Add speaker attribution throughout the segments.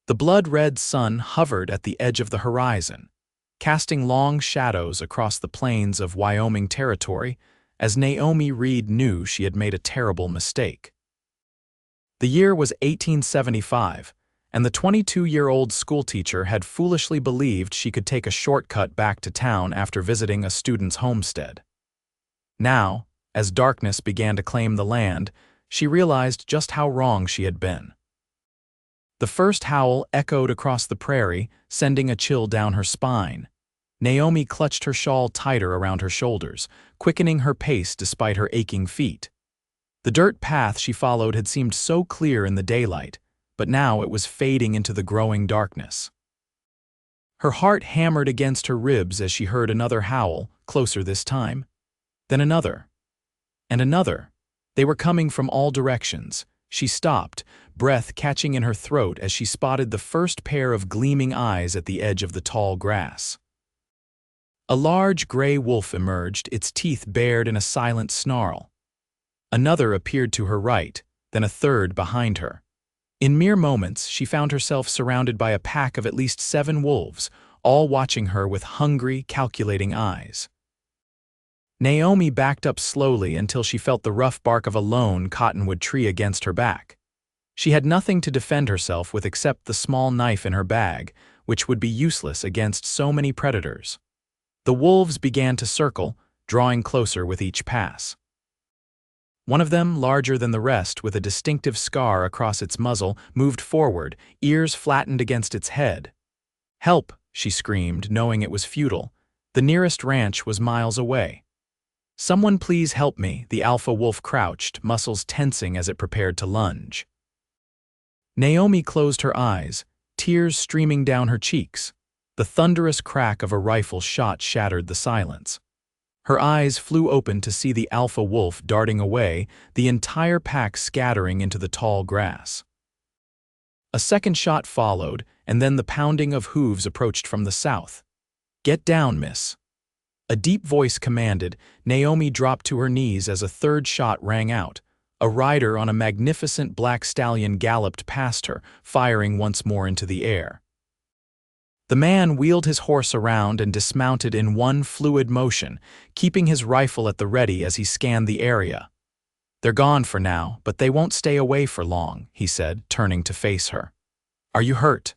Speaker 1: The blood-red sun hovered at the edge of the horizon, casting long shadows across the plains of Wyoming territory as Naomi Reed knew she had made a terrible mistake. The year was 1875, and the 22-year-old schoolteacher had foolishly believed she could take a shortcut back to town after visiting a student's homestead. Now, as darkness began to claim the land, she realized just how wrong she had been. The first howl echoed across the prairie, sending a chill down her spine. Naomi clutched her shawl tighter around her shoulders, quickening her pace despite her aching feet. The dirt path she followed had seemed so clear in the daylight, but now it was fading into the growing darkness. Her heart hammered against her ribs as she heard another howl, closer this time. Then another. And another. They were coming from all directions. She stopped, breath catching in her throat as she spotted the first pair of gleaming eyes at the edge of the tall grass. A large gray wolf emerged, its teeth bared in a silent snarl. Another appeared to her right, then a third behind her. In mere moments, she found herself surrounded by a pack of at least 7 wolves, all watching her with hungry, calculating eyes. Naomi backed up slowly until she felt the rough bark of a lone cottonwood tree against her back. She had nothing to defend herself with except the small knife in her bag, which would be useless against so many predators. The wolves began to circle, drawing closer with each pass. One of them, larger than the rest with a distinctive scar across its muzzle, moved forward, ears flattened against its head. "Help!" she screamed, knowing it was futile. The nearest ranch was miles away. "Someone please help me," the alpha wolf crouched, muscles tensing as it prepared to lunge. Naomi closed her eyes, tears streaming down her cheeks. The thunderous crack of a rifle shot shattered the silence. Her eyes flew open to see the alpha wolf darting away, the entire pack scattering into the tall grass. A second shot followed, and then the pounding of hooves approached from the south. "Get down, miss." A deep voice commanded. Naomi dropped to her knees as a third shot rang out. A rider on a magnificent black stallion galloped past her, firing once more into the air. The man wheeled his horse around and dismounted in one fluid motion, keeping his rifle at the ready as he scanned the area. "They're gone for now, but they won't stay away for long," he said, turning to face her. "Are you hurt?"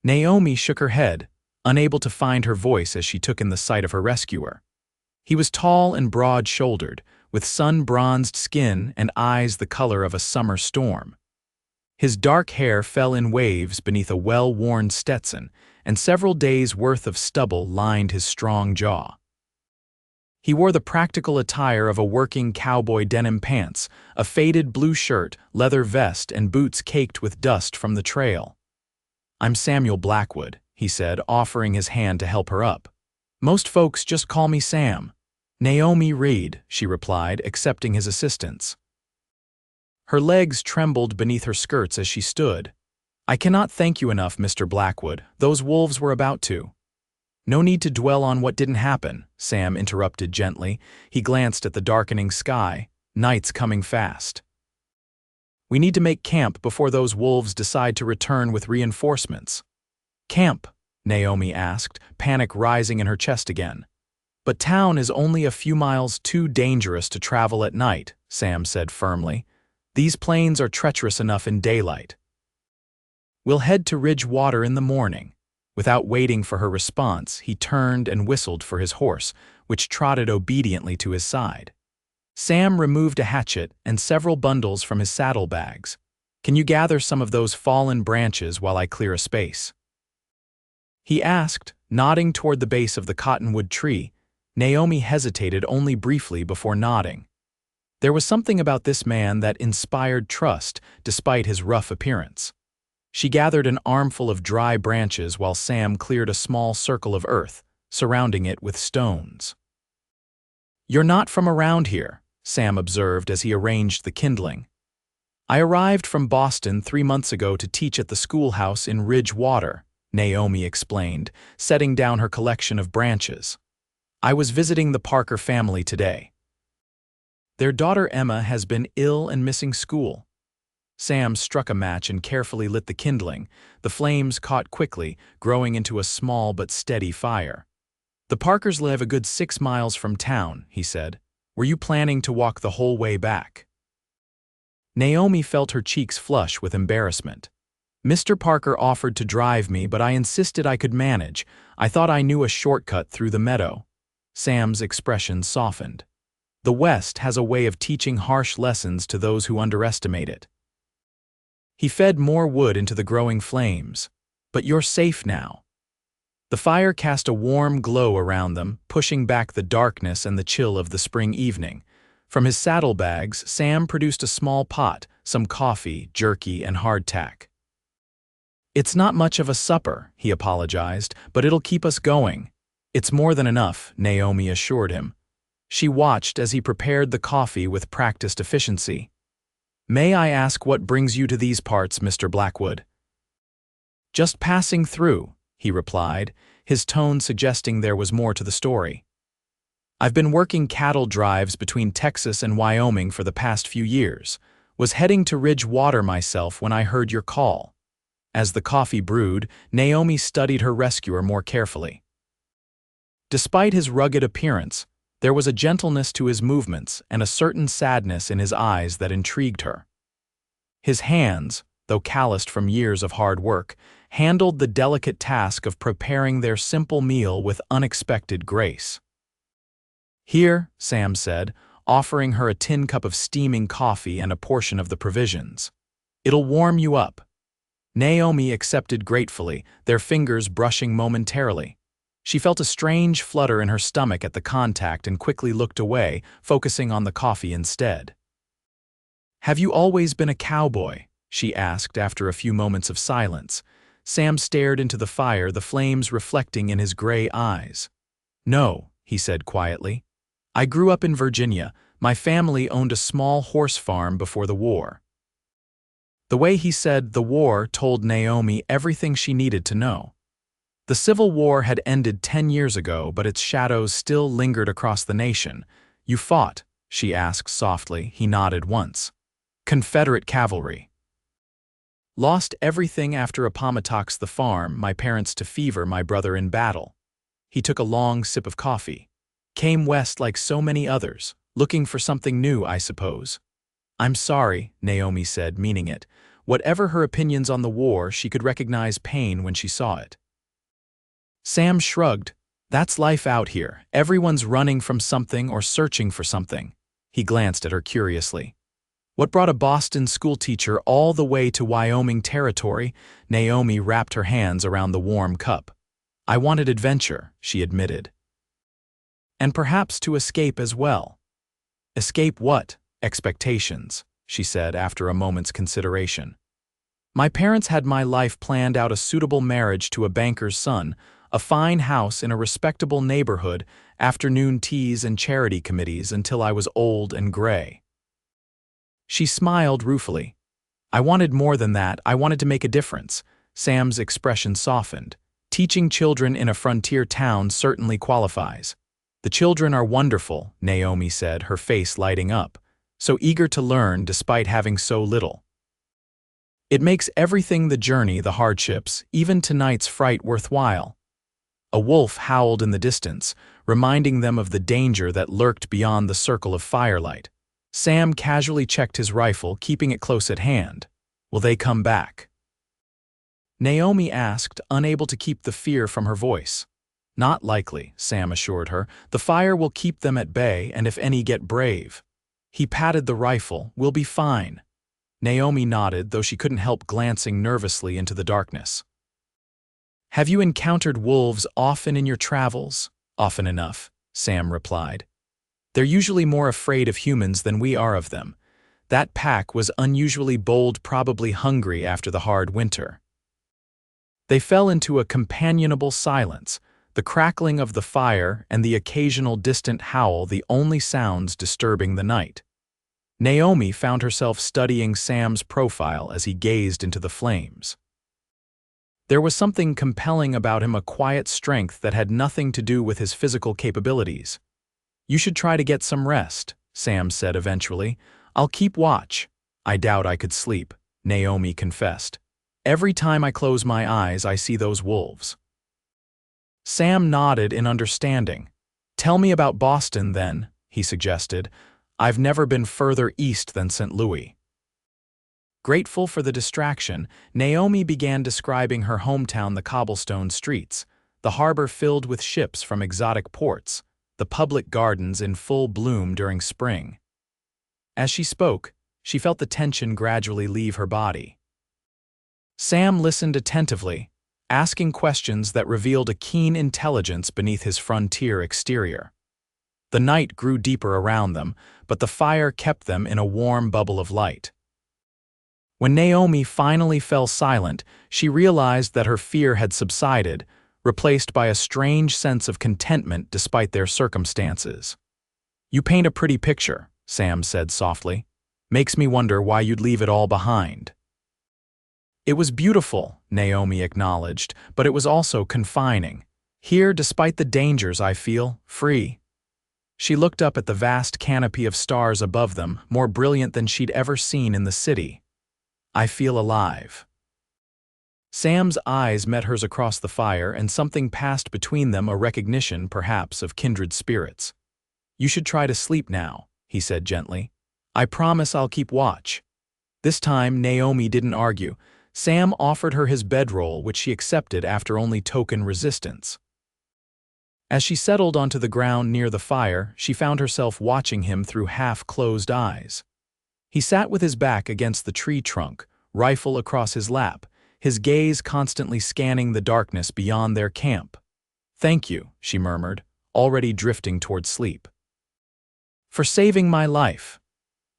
Speaker 1: Naomi shook her head, unable to find her voice as she took in the sight of her rescuer. He was tall and broad-shouldered, with sun-bronzed skin and eyes the color of a summer storm. His dark hair fell in waves beneath a well-worn Stetson, and several days' worth of stubble lined his strong jaw. He wore the practical attire of a working cowboy: denim pants, a faded blue shirt, leather vest, and boots caked with dust from the trail. "I'm Samuel Blackwood," he said, offering his hand to help her up. "Most folks just call me Sam." "Naomi Reed," she replied, accepting his assistance. Her legs trembled beneath her skirts as she stood. "I cannot thank you enough, Mr. Blackwood. Those wolves were about to—" "No need to dwell on what didn't happen," Sam interrupted gently. He glanced at the darkening sky. "Night's coming fast. We need to make camp before those wolves decide to return with reinforcements." "Camp?" Naomi asked, panic rising in her chest again. "But town is only a few miles too dangerous to travel at night," Sam said firmly. "These plains are treacherous enough in daylight. We'll head to Ridge Water in the morning." Without waiting for her response, he turned and whistled for his horse, which trotted obediently to his side. Sam removed a hatchet and several bundles from his saddlebags. "Can you gather some of those fallen branches while I clear a space?" he asked, nodding toward the base of the cottonwood tree. Naomi hesitated only briefly before nodding. There was something about this man that inspired trust, despite his rough appearance. She gathered an armful of dry branches while Sam cleared a small circle of earth, surrounding it with stones. "You're not from around here," Sam observed as he arranged the kindling. "I arrived from Boston 3 months ago to teach at the schoolhouse in Ridge Water," Naomi explained, setting down her collection of branches. "I was visiting the Parker family today. Their daughter Emma has been ill and missing school. Sam struck a match and carefully lit the kindling. The flames caught quickly, growing into a small but steady fire. "The Parkers live a good 6 miles from town," he said. "Were you planning to walk the whole way back?" Naomi felt her cheeks flush with embarrassment. "Mr. Parker offered to drive me, but I insisted I could manage. I thought I knew a shortcut through the meadow." Sam's expression softened. The West has a way of teaching harsh lessons to those who underestimate it. He fed more wood into the growing flames. "But you're safe now." The fire cast a warm glow around them, pushing back the darkness and the chill of the spring evening. From his saddlebags, Sam produced a small pot, some coffee, jerky, and hardtack. "It's not much of a supper," he apologized, "but it'll keep us going." "It's more than enough," Naomi assured him. She watched as he prepared the coffee with practiced efficiency. "May I ask what brings you to these parts, Mr. Blackwood?" "Just passing through," he replied, his tone suggesting there was more to the story. "I've been working cattle drives between Texas and Wyoming for the past few years. Was heading to Ridge Water myself when I heard your call." As the coffee brewed, Naomi studied her rescuer more carefully. Despite his rugged appearance, there was a gentleness to his movements and a certain sadness in his eyes that intrigued her. His hands, though calloused from years of hard work, handled the delicate task of preparing their simple meal with unexpected grace. "Here," Sam said, offering her a tin cup of steaming coffee and a portion of the provisions. "It'll warm you up." Naomi accepted gratefully, their fingers brushing momentarily. She felt a strange flutter in her stomach at the contact and quickly looked away, focusing on the coffee instead. "Have you always been a cowboy?" she asked after a few moments of silence. Sam stared into the fire, the flames reflecting in his gray eyes. "No," he said quietly. "I grew up in Virginia. My family owned a small horse farm before the war." The way he said "the war" told Naomi everything she needed to know. The Civil War had ended 10 years ago, but its shadows still lingered across the nation. "You fought?" she asked softly. He nodded once. "Confederate cavalry." "Lost everything after Appomattox the farm, my parents to fever, my brother in battle." He took a long sip of coffee. "Came west like so many others, looking for something new, I suppose." "I'm sorry," Naomi said, meaning it. Whatever her opinions on the war, she could recognize pain when she saw it. Sam shrugged. "That's life out here. Everyone's running from something or searching for something." He glanced at her curiously. "What brought a Boston schoolteacher all the way to Wyoming territory?" Naomi wrapped her hands around the warm cup. "I wanted adventure," she admitted. "And perhaps to escape as well." "Escape what?" "Expectations," she said after a moment's consideration. "My parents had my life planned out: a suitable marriage to a banker's son, a fine house in a respectable neighborhood, afternoon teas and charity committees until I was old and gray." She smiled ruefully. "I wanted more than that. I wanted to make a difference." Sam's expression softened. "Teaching children in a frontier town certainly qualifies." "The children are wonderful," Naomi said, her face lighting up. "So eager to learn despite having so little. It makes everything, the journey, the hardships, even tonight's fright, worthwhile." A wolf howled in the distance, reminding them of the danger that lurked beyond the circle of firelight. Sam casually checked his rifle, keeping it close at hand. "Will they come back?" Naomi asked, unable to keep the fear from her voice. "Not likely," Sam assured her. "The fire will keep them at bay, and if any get brave." He patted the rifle. "We'll be fine." Naomi nodded, though she couldn't help glancing nervously into the darkness. "Have you encountered wolves often in your travels?" "Often enough," Sam replied. "They're usually more afraid of humans than we are of them. That pack was unusually bold, probably hungry after the hard winter." They fell into a companionable silence, the crackling of the fire and the occasional distant howl the only sounds disturbing the night. Naomi found herself studying Sam's profile as he gazed into the flames. There was something compelling about him, a quiet strength that had nothing to do with his physical capabilities. "You should try to get some rest," Sam said eventually. "I'll keep watch." "I doubt I could sleep," Naomi confessed. Every time I close my eyes, I see those wolves. Sam nodded in understanding. Tell me about Boston, then, he suggested. I've never been further east than St. Louis. Grateful for the distraction, Naomi began describing her hometown, the cobblestone streets, the harbor filled with ships from exotic ports, the public gardens in full bloom during spring. As she spoke, she felt the tension gradually leave her body. Sam listened attentively, asking questions that revealed a keen intelligence beneath his frontier exterior. The night grew deeper around them, but the fire kept them in a warm bubble of light. When Naomi finally fell silent, she realized that her fear had subsided, replaced by a strange sense of contentment despite their circumstances. You paint a pretty picture, Sam said softly. Makes me wonder why you'd leave it all behind. It was beautiful, Naomi acknowledged, but it was also confining. Here, despite the dangers, I feel free. She looked up at the vast canopy of stars above them, more brilliant than she'd ever seen in the city. I feel alive. Sam's eyes met hers across the fire, and something passed between them, a recognition, perhaps, of kindred spirits. You should try to sleep now, he said gently. I promise I'll keep watch. This time, Naomi didn't argue. Sam offered her his bedroll, which she accepted after only token resistance. As she settled onto the ground near the fire, she found herself watching him through half-closed eyes. He sat with his back against the tree trunk, rifle across his lap, his gaze constantly scanning the darkness beyond their camp. Thank you, she murmured, already drifting toward sleep. For saving my life.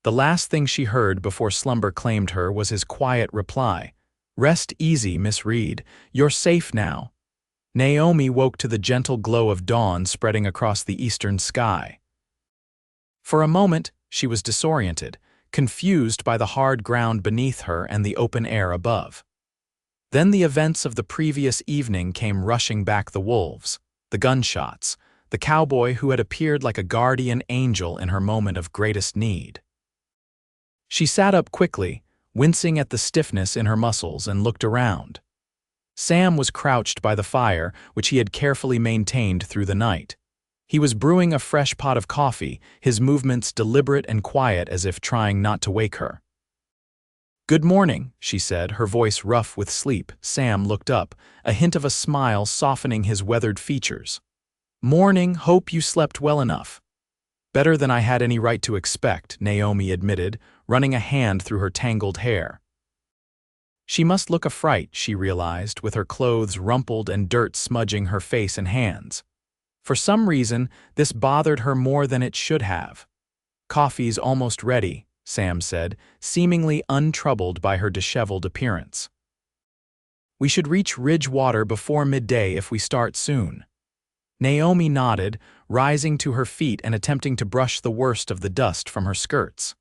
Speaker 1: The last thing she heard before slumber claimed her was his quiet reply. Rest easy, Miss Reed. You're safe now. Naomi woke to the gentle glow of dawn spreading across the eastern sky. For a moment, she was disoriented, confused by the hard ground beneath her and the open air above. Then the events of the previous evening came rushing back: the wolves, the gunshots, the cowboy who had appeared like a guardian angel in her moment of greatest need. She sat up quickly, wincing at the stiffness in her muscles, and looked around. Sam was crouched by the fire, which he had carefully maintained through the night. He was brewing a fresh pot of coffee, his movements deliberate and quiet, as if trying not to wake her. Good morning, she said, her voice rough with sleep. Sam looked up, a hint of a smile softening his weathered features. Morning, hope you slept well enough. Better than I had any right to expect, Naomi admitted, running a hand through her tangled hair. She must look a fright, she realized, with her clothes rumpled and dirt smudging her face and hands. For some reason, this bothered her more than it should have. Coffee's almost ready, Sam said, seemingly untroubled by her disheveled appearance. We should reach Ridgewater before midday if we start soon. Naomi nodded, rising to her feet and attempting to brush the worst of the dust from her skirts.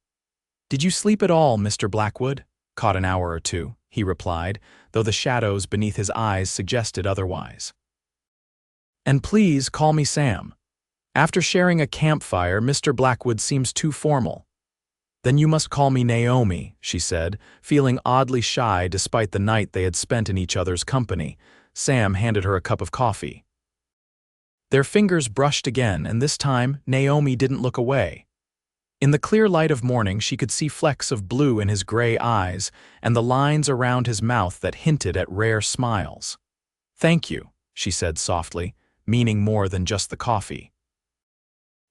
Speaker 1: Did you sleep at all, Mr. Blackwood? Caught an hour or two, he replied, though the shadows beneath his eyes suggested otherwise. And please call me Sam. After sharing a campfire, Mr. Blackwood seems too formal. Then you must call me Naomi, she said, feeling oddly shy despite the night they had spent in each other's company. Sam handed her a cup of coffee. Their fingers brushed again, and this time Naomi didn't look away. In the clear light of morning, she could see flecks of blue in his gray eyes and the lines around his mouth that hinted at rare smiles. Thank you, she said softly, meaning more than just the coffee.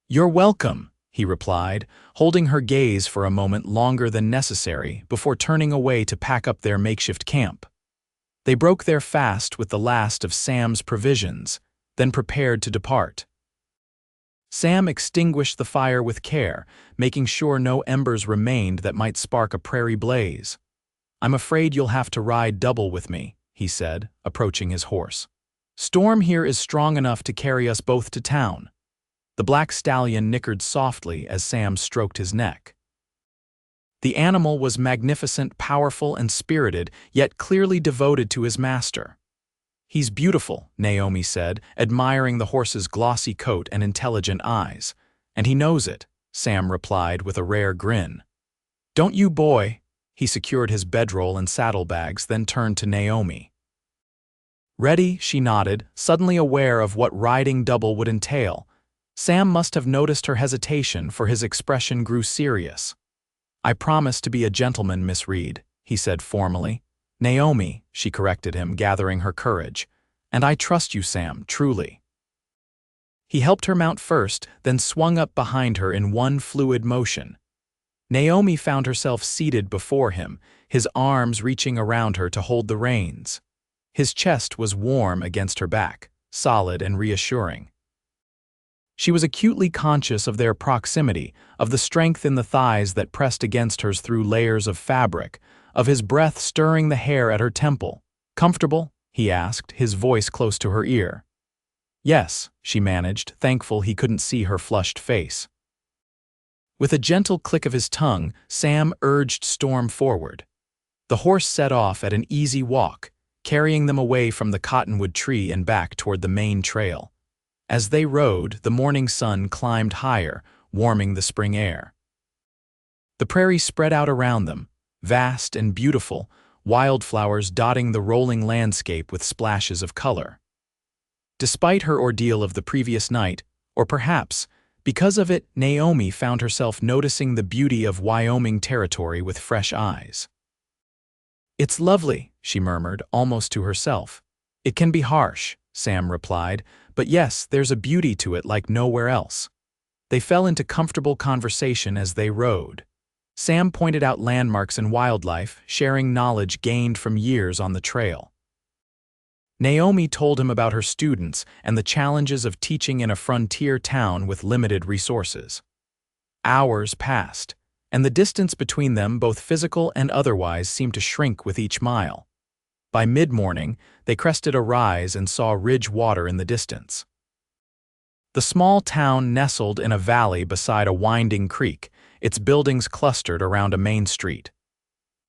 Speaker 1: You're welcome, he replied, holding her gaze for a moment longer than necessary before turning away to pack up their makeshift camp. They broke their fast with the last of Sam's provisions, then prepared to depart. Sam extinguished the fire with care, making sure no embers remained that might spark a prairie blaze. I'm afraid you'll have to ride double with me, he said, approaching his horse. Storm here is strong enough to carry us both to town. The black stallion nickered softly as Sam stroked his neck. The animal was magnificent, powerful, and spirited, yet clearly devoted to his master. He's beautiful, Naomi said, admiring the horse's glossy coat and intelligent eyes. And he knows it, Sam replied with a rare grin. Don't you, boy? He secured his bedroll and saddlebags, then turned to Naomi. Ready, she nodded, suddenly aware of what riding double would entail. Sam must have noticed her hesitation, for his expression grew serious. I promise to be a gentleman, Miss Reed, he said formally. Naomi, she corrected him, gathering her courage. And I trust you, Sam, truly. He helped her mount first, then swung up behind her in one fluid motion. Naomi found herself seated before him, his arms reaching around her to hold the reins. His chest was warm against her back, solid and reassuring. She was acutely conscious of their proximity, of the strength in the thighs that pressed against hers through layers of fabric, of his breath stirring the hair at her temple. Comfortable? He asked, his voice close to her ear. Yes, she managed, thankful he couldn't see her flushed face. With a gentle click of his tongue, Sam urged Storm forward. The horse set off at an easy walk, carrying them away from the cottonwood tree and back toward the main trail. As they rode, the morning sun climbed higher, warming the spring air. The prairie spread out around them, vast and beautiful, wildflowers dotting the rolling landscape with splashes of color. Despite her ordeal of the previous night, or perhaps because of it, Naomi found herself noticing the beauty of Wyoming territory with fresh eyes. It's lovely, she murmured, almost to herself. It can be harsh, Sam replied, but yes, there's a beauty to it like nowhere else. They fell into comfortable conversation as they rode. Sam pointed out landmarks and wildlife, sharing knowledge gained from years on the trail. Naomi told him about her students and the challenges of teaching in a frontier town with limited resources. Hours passed, and the distance between them, both physical and otherwise, seemed to shrink with each mile. By mid-morning, they crested a rise and saw ridge water in the distance. The small town nestled in a valley beside a winding creek, its buildings clustered around a main street.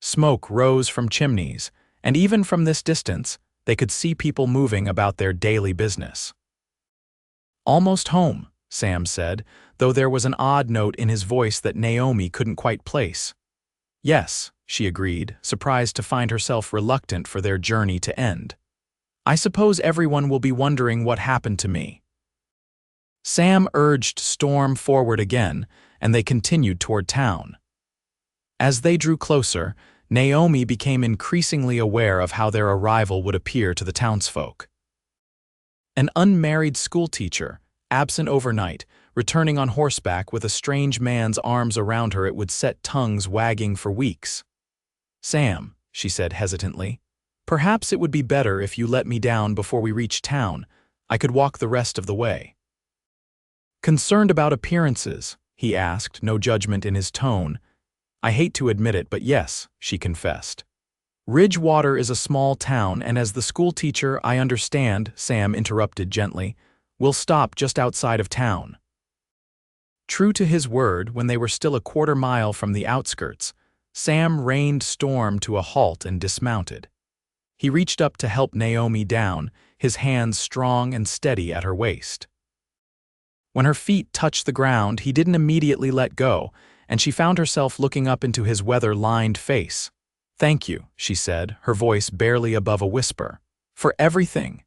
Speaker 1: Smoke rose from chimneys, and even from this distance, they could see people moving about their daily business. Almost home, Sam said, though there was an odd note in his voice that Naomi couldn't quite place. Yes, she agreed, surprised to find herself reluctant for their journey to end. I suppose everyone will be wondering what happened to me. Sam urged Storm forward again, and they continued toward town. As they drew closer, Naomi became increasingly aware of how their arrival would appear to the townsfolk. An unmarried schoolteacher, absent overnight, returning on horseback with a strange man's arms around her, it would set tongues wagging for weeks. Sam, she said hesitantly, perhaps it would be better if you let me down before we reach town. I could walk the rest of the way. Concerned about appearances, he asked, no judgment in his tone. I hate to admit it, but yes, she confessed. Ridgewater is a small town, and as the schoolteacher, I understand, Sam interrupted gently, we'll stop just outside of town. True to his word, when they were still a quarter-mile from the outskirts, Sam reined Storm to a halt and dismounted. He reached up to help Naomi down, his hands strong and steady at her waist. When her feet touched the ground, he didn't immediately let go, and she found herself looking up into his weather-lined face. Thank you, she said, her voice barely above a whisper, for everything.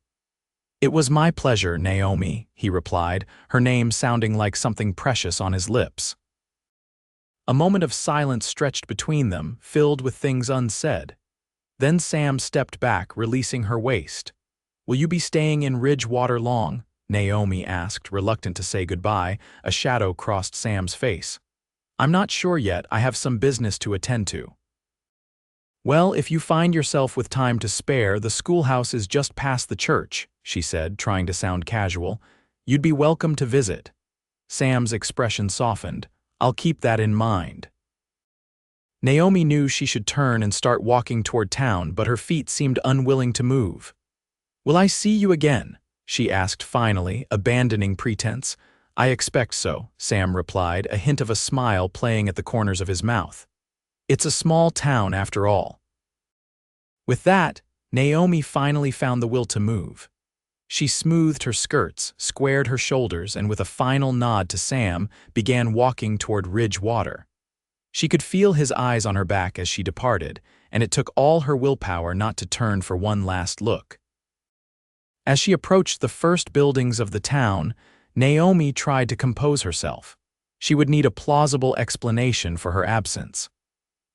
Speaker 1: It was my pleasure, Naomi, he replied, her name sounding like something precious on his lips. A moment of silence stretched between them, filled with things unsaid. Then Sam stepped back, releasing her waist. Will you be staying in Ridgewater long? Naomi asked, reluctant to say goodbye. A shadow crossed Sam's face. I'm not sure yet. I have some business to attend to. Well, if you find yourself with time to spare, the schoolhouse is just past the church, she said, trying to sound casual. You'd be welcome to visit. Sam's expression softened. I'll keep that in mind. Naomi knew she should turn and start walking toward town, but her feet seemed unwilling to move. Will I see you again? She asked finally, abandoning pretense. I expect so, Sam replied, a hint of a smile playing at the corners of his mouth. It's a small town after all. With that, Naomi finally found the will to move. She smoothed her skirts, squared her shoulders, and with a final nod to Sam, began walking toward Ridgewater. She could feel his eyes on her back as she departed, and it took all her willpower not to turn for one last look. As she approached the first buildings of the town, Naomi tried to compose herself. She would need a plausible explanation for her absence.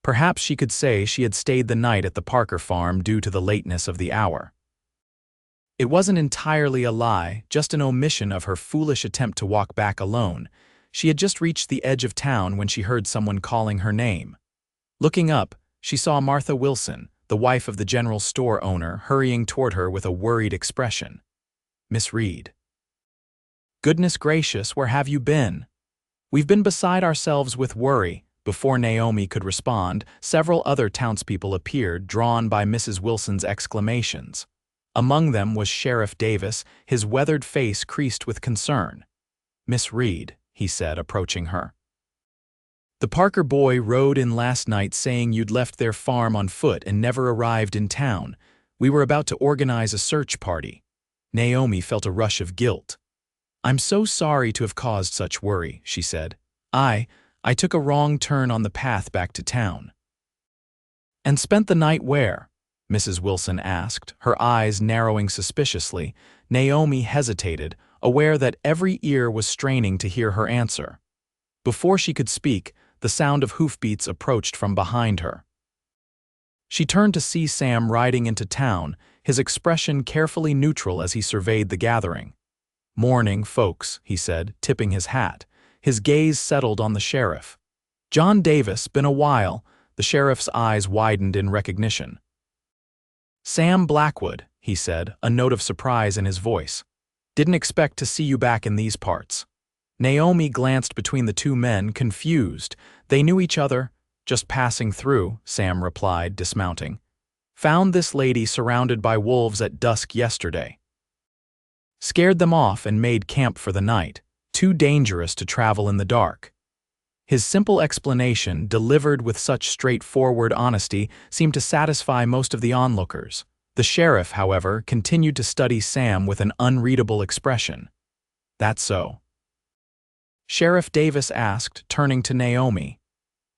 Speaker 1: Perhaps she could say she had stayed the night at the Parker farm due to the lateness of the hour. It wasn't entirely a lie, just an omission of her foolish attempt to walk back alone. She had just reached the edge of town when she heard someone calling her name. Looking up, she saw Martha Wilson, the wife of the general store owner, hurrying toward her with a worried expression. "Miss Reed." "Goodness gracious, where have you been?" "We've been beside ourselves with worry." Before Naomi could respond, several other townspeople appeared, drawn by Mrs. Wilson's exclamations. Among them was Sheriff Davis, his weathered face creased with concern. "Miss Reed," he said, approaching her. "The Parker boy rode in last night saying you'd left their farm on foot and never arrived in town. We were about to organize a search party." Naomi felt a rush of guilt. "I'm so sorry to have caused such worry," she said. I took a wrong turn on the path back to town." "And spent the night where?" Mrs. Wilson asked, her eyes narrowing suspiciously. Naomi hesitated, aware that every ear was straining to hear her answer. Before she could speak, the sound of hoofbeats approached from behind her. She turned to see Sam riding into town, his expression carefully neutral as he surveyed the gathering. "Morning, folks," he said, tipping his hat. His gaze settled on the sheriff. "John Davis, been a while." The sheriff's eyes widened in recognition. "Sam Blackwood," he said, a note of surprise in his voice. "Didn't expect to see you back in these parts." Naomi glanced between the two men, confused. They knew each other. "Just passing through," Sam replied, dismounting. "Found this lady surrounded by wolves at dusk yesterday. Scared them off and made camp for the night. Too dangerous to travel in the dark." His simple explanation, delivered with such straightforward honesty, seemed to satisfy most of the onlookers. The sheriff, however, continued to study Sam with an unreadable expression. "That's so?" Sheriff Davis asked, turning to Naomi.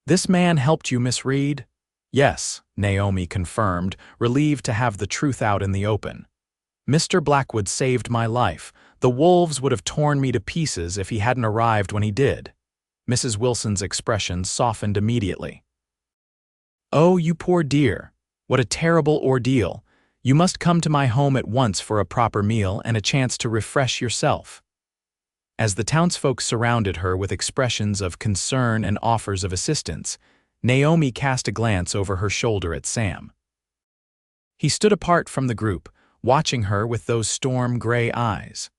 Speaker 1: "This man helped you, Miss Reed?" "Yes," Naomi confirmed, relieved to have the truth out in the open. "Mr. Blackwood saved my life. The wolves would have torn me to pieces if he hadn't arrived when he did." Mrs. Wilson's expression softened immediately. "Oh, you poor dear. What a terrible ordeal. You must come to my home at once for a proper meal and a chance to refresh yourself." As the townsfolk surrounded her with expressions of concern and offers of assistance, Naomi cast a glance over her shoulder at Sam. He stood apart from the group, watching her with those storm-gray eyes.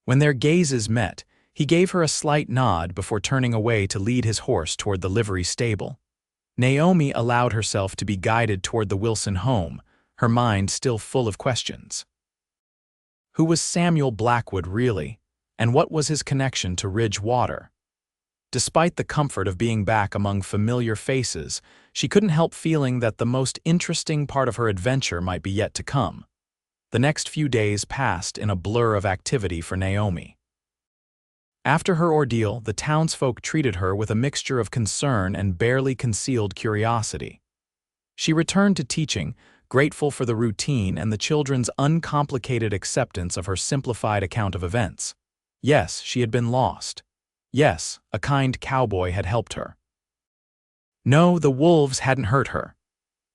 Speaker 1: When their gazes met, he gave her a slight nod before turning away to lead his horse toward the livery stable. Naomi allowed herself to be guided toward the Wilson home, her mind still full of questions. Who was Samuel Blackwood really, and what was his connection to Ridge Water? Despite the comfort of being back among familiar faces, she couldn't help feeling that the most interesting part of her adventure might be yet to come. The next few days passed in a blur of activity for Naomi. After her ordeal, the townsfolk treated her with a mixture of concern and barely concealed curiosity. She returned to teaching, grateful for the routine and the children's uncomplicated acceptance of her simplified account of events. Yes, she had been lost. Yes, a kind cowboy had helped her. No, the wolves hadn't hurt her.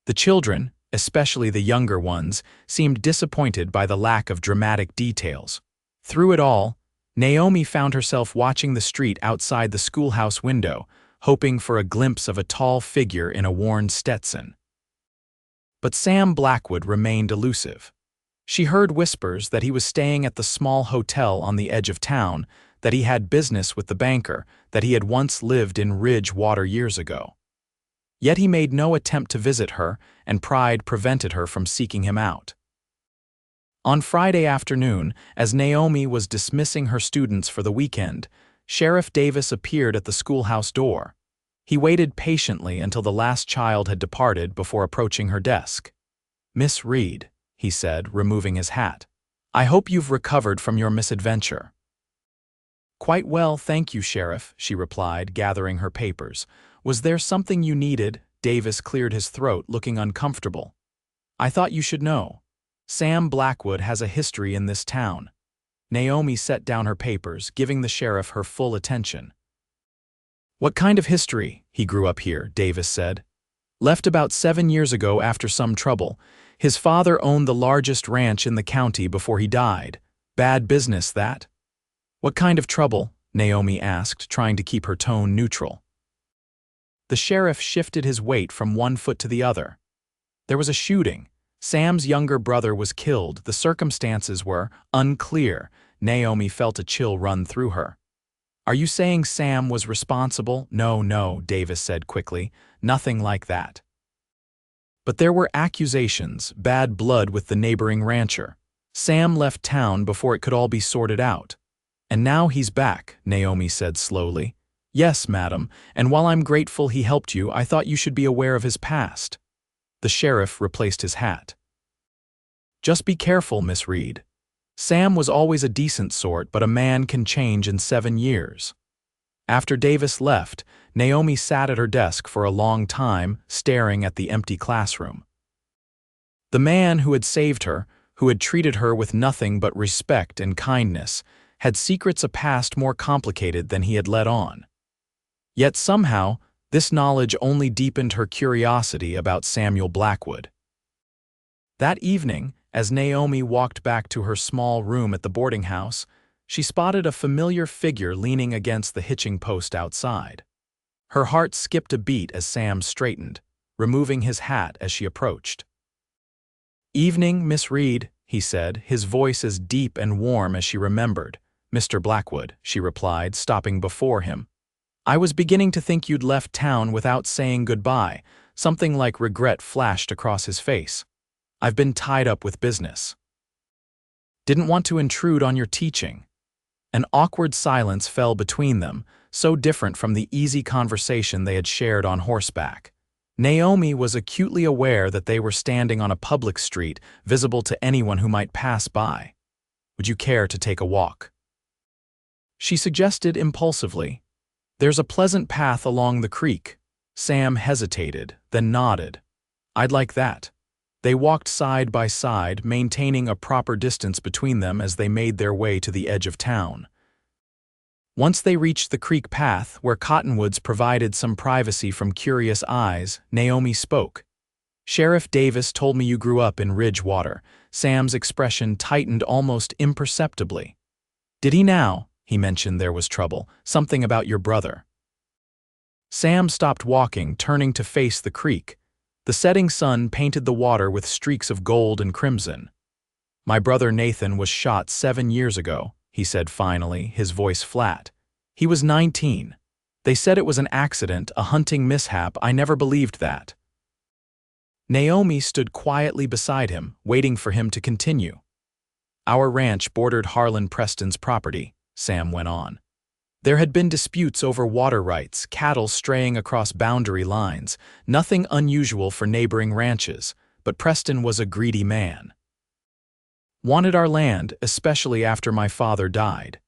Speaker 1: The children, especially the younger ones, seemed disappointed by the lack of dramatic details. Through it all, Naomi found herself watching the street outside the schoolhouse window, hoping for a glimpse of a tall figure in a worn Stetson. But Sam Blackwood remained elusive. She heard whispers that he was staying at the small hotel on the edge of town, that he had business with the banker, that he had once lived in Ridge Water years ago. Yet he made no attempt to visit her, and pride prevented her from seeking him out. On Friday afternoon, as Naomi was dismissing her students for the weekend, Sheriff Davis appeared at the schoolhouse door. He waited patiently until the last child had departed before approaching her desk. "Miss Reed," he said, removing his hat, "I hope you've recovered from your misadventure." "Quite well, thank you, Sheriff," she replied, gathering her papers. Was there something you needed? Davis cleared his throat, looking uncomfortable. I thought you should know. Sam Blackwood has a history in this town. Naomi set down her papers, giving the sheriff her full attention. What kind of history? He grew up here, Davis said. Left about 7 years ago after some trouble. His father owned the largest ranch in the county before he died. Bad business, that. What kind of trouble? Naomi asked, trying to keep her tone neutral. The sheriff shifted his weight from one foot to the other. There was a shooting. Sam's younger brother was killed. The circumstances were unclear. Naomi felt a chill run through her. Are you saying Sam was responsible? No, Davis said quickly. Nothing like that. But there were accusations, bad blood with the neighboring rancher. Sam left town before it could all be sorted out. And now he's back, Naomi said slowly. Yes, madam, and while I'm grateful he helped you, I thought you should be aware of his past. The sheriff replaced his hat. Just be careful, Miss Reed. Sam was always a decent sort, but a man can change in 7 years. After Davis left, Naomi sat at her desk for a long time, staring at the empty classroom. The man who had saved her, who had treated her with nothing but respect and kindness, had secrets, a past more complicated than he had let on. Yet somehow, this knowledge only deepened her curiosity about Samuel Blackwood. That evening, as Naomi walked back to her small room at the boarding house, she spotted a familiar figure leaning against the hitching post outside. Her heart skipped a beat as Sam straightened, removing his hat as she approached. Evening, Miss Reed, he said, his voice as deep and warm as she remembered. Mr. Blackwood, she replied, stopping before him. I was beginning to think you'd left town without saying goodbye. Something like regret flashed across his face. I've been tied up with business. Didn't want to intrude on your teaching. An awkward silence fell between them, so different from the easy conversation they had shared on horseback. Naomi was acutely aware that they were standing on a public street, visible to anyone who might pass by. Would you care to take a walk? She suggested impulsively. There's a pleasant path along the creek. Sam hesitated, then nodded. I'd like that. They walked side by side, maintaining a proper distance between them as they made their way to the edge of town. Once they reached the creek path, where cottonwoods provided some privacy from curious eyes, Naomi spoke. Sheriff Davis told me you grew up in Ridgewater. Sam's expression tightened almost imperceptibly. Did he now? He mentioned there was trouble, something about your brother. Sam stopped walking, turning to face the creek. The setting sun painted the water with streaks of gold and crimson. My brother Nathan was shot 7 years ago, he said finally, his voice flat. He was 19. They said it was an accident, a hunting mishap. I never believed that. Naomi stood quietly beside him, waiting for him to continue. Our ranch bordered Harlan Preston's property, Sam went on. There had been disputes over water rights, cattle straying across boundary lines, nothing unusual for neighboring ranches, but Preston was a greedy man. Wanted our land, especially after my father died.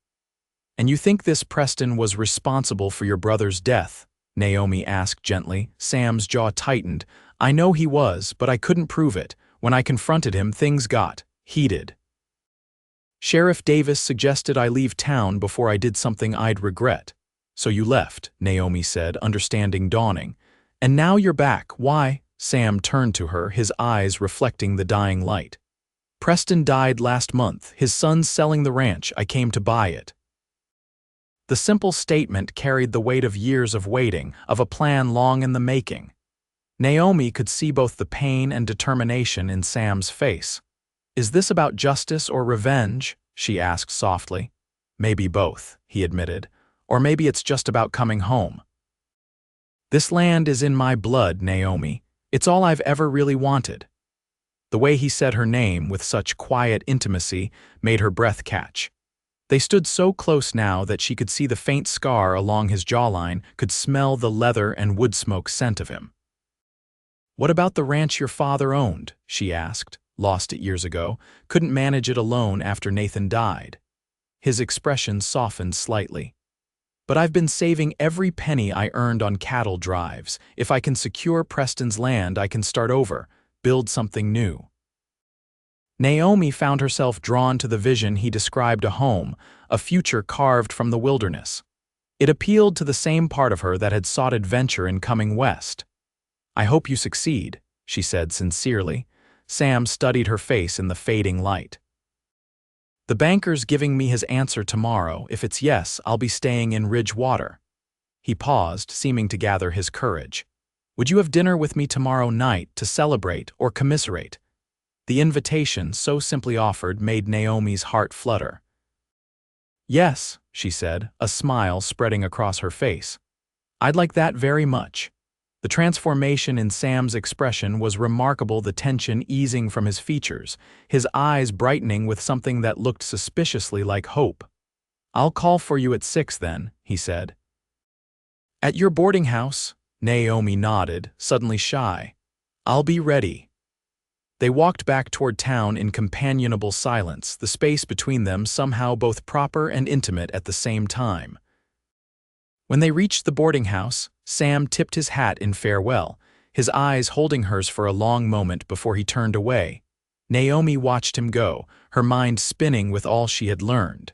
Speaker 1: And you think this Preston was responsible for your brother's death? Naomi asked gently. Sam's jaw tightened. I know he was, but I couldn't prove it. When I confronted him, things got heated. Sheriff Davis suggested I leave town before I did something I'd regret. So you left, Naomi said, understanding dawning. And now you're back. Why? Sam turned to her, his eyes reflecting the dying light. Preston died last month. His son's selling the ranch. I came to buy it. The simple statement carried the weight of years of waiting, of a plan long in the making. Naomi could see both the pain and determination in Sam's face. Is this about justice or revenge? She asked softly. Maybe both, he admitted. Or maybe it's just about coming home. This land is in my blood, Naomi. It's all I've ever really wanted. The way he said her name with such quiet intimacy made her breath catch. They stood so close now that she could see the faint scar along his jawline, could smell the leather and wood smoke scent of him. What about the ranch your father owned? She asked. Lost it years ago, couldn't manage it alone after Nathan died. His expression softened slightly. But I've been saving every penny I earned on cattle drives. If I can secure Preston's land, I can start over, build something new. Naomi found herself drawn to the vision he described: a home, a future carved from the wilderness. It appealed to the same part of her that had sought adventure in coming west. "I hope you succeed," she said sincerely. Sam studied her face in the fading light. "The banker's giving me his answer tomorrow. If it's yes, I'll be staying in Ridgewater." He paused, seeming to gather his courage. "Would you have dinner with me tomorrow night to celebrate or commiserate?" The invitation, so simply offered, made Naomi's heart flutter. "Yes," she said, a smile spreading across her face. "I'd like that very much." The transformation in Sam's expression was remarkable, the tension easing from his features, his eyes brightening with something that looked suspiciously like hope. "I'll call for you at 6 then," he said. "At your boarding house?" Naomi nodded, suddenly shy. "I'll be ready." They walked back toward town in companionable silence, the space between them somehow both proper and intimate at the same time. When they reached the boarding house, Sam tipped his hat in farewell, his eyes holding hers for a long moment before he turned away. Naomi watched him go, her mind spinning with all she had learned.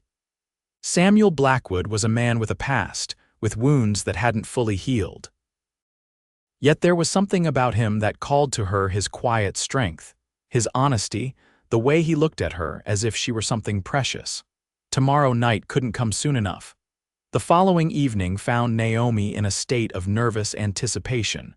Speaker 1: Samuel Blackwood was a man with a past, with wounds that hadn't fully healed. Yet there was something about him that called to her his quiet strength, his honesty, the way he looked at her as if she were something precious. Tomorrow night couldn't come soon enough. The following evening found Naomi in a state of nervous anticipation.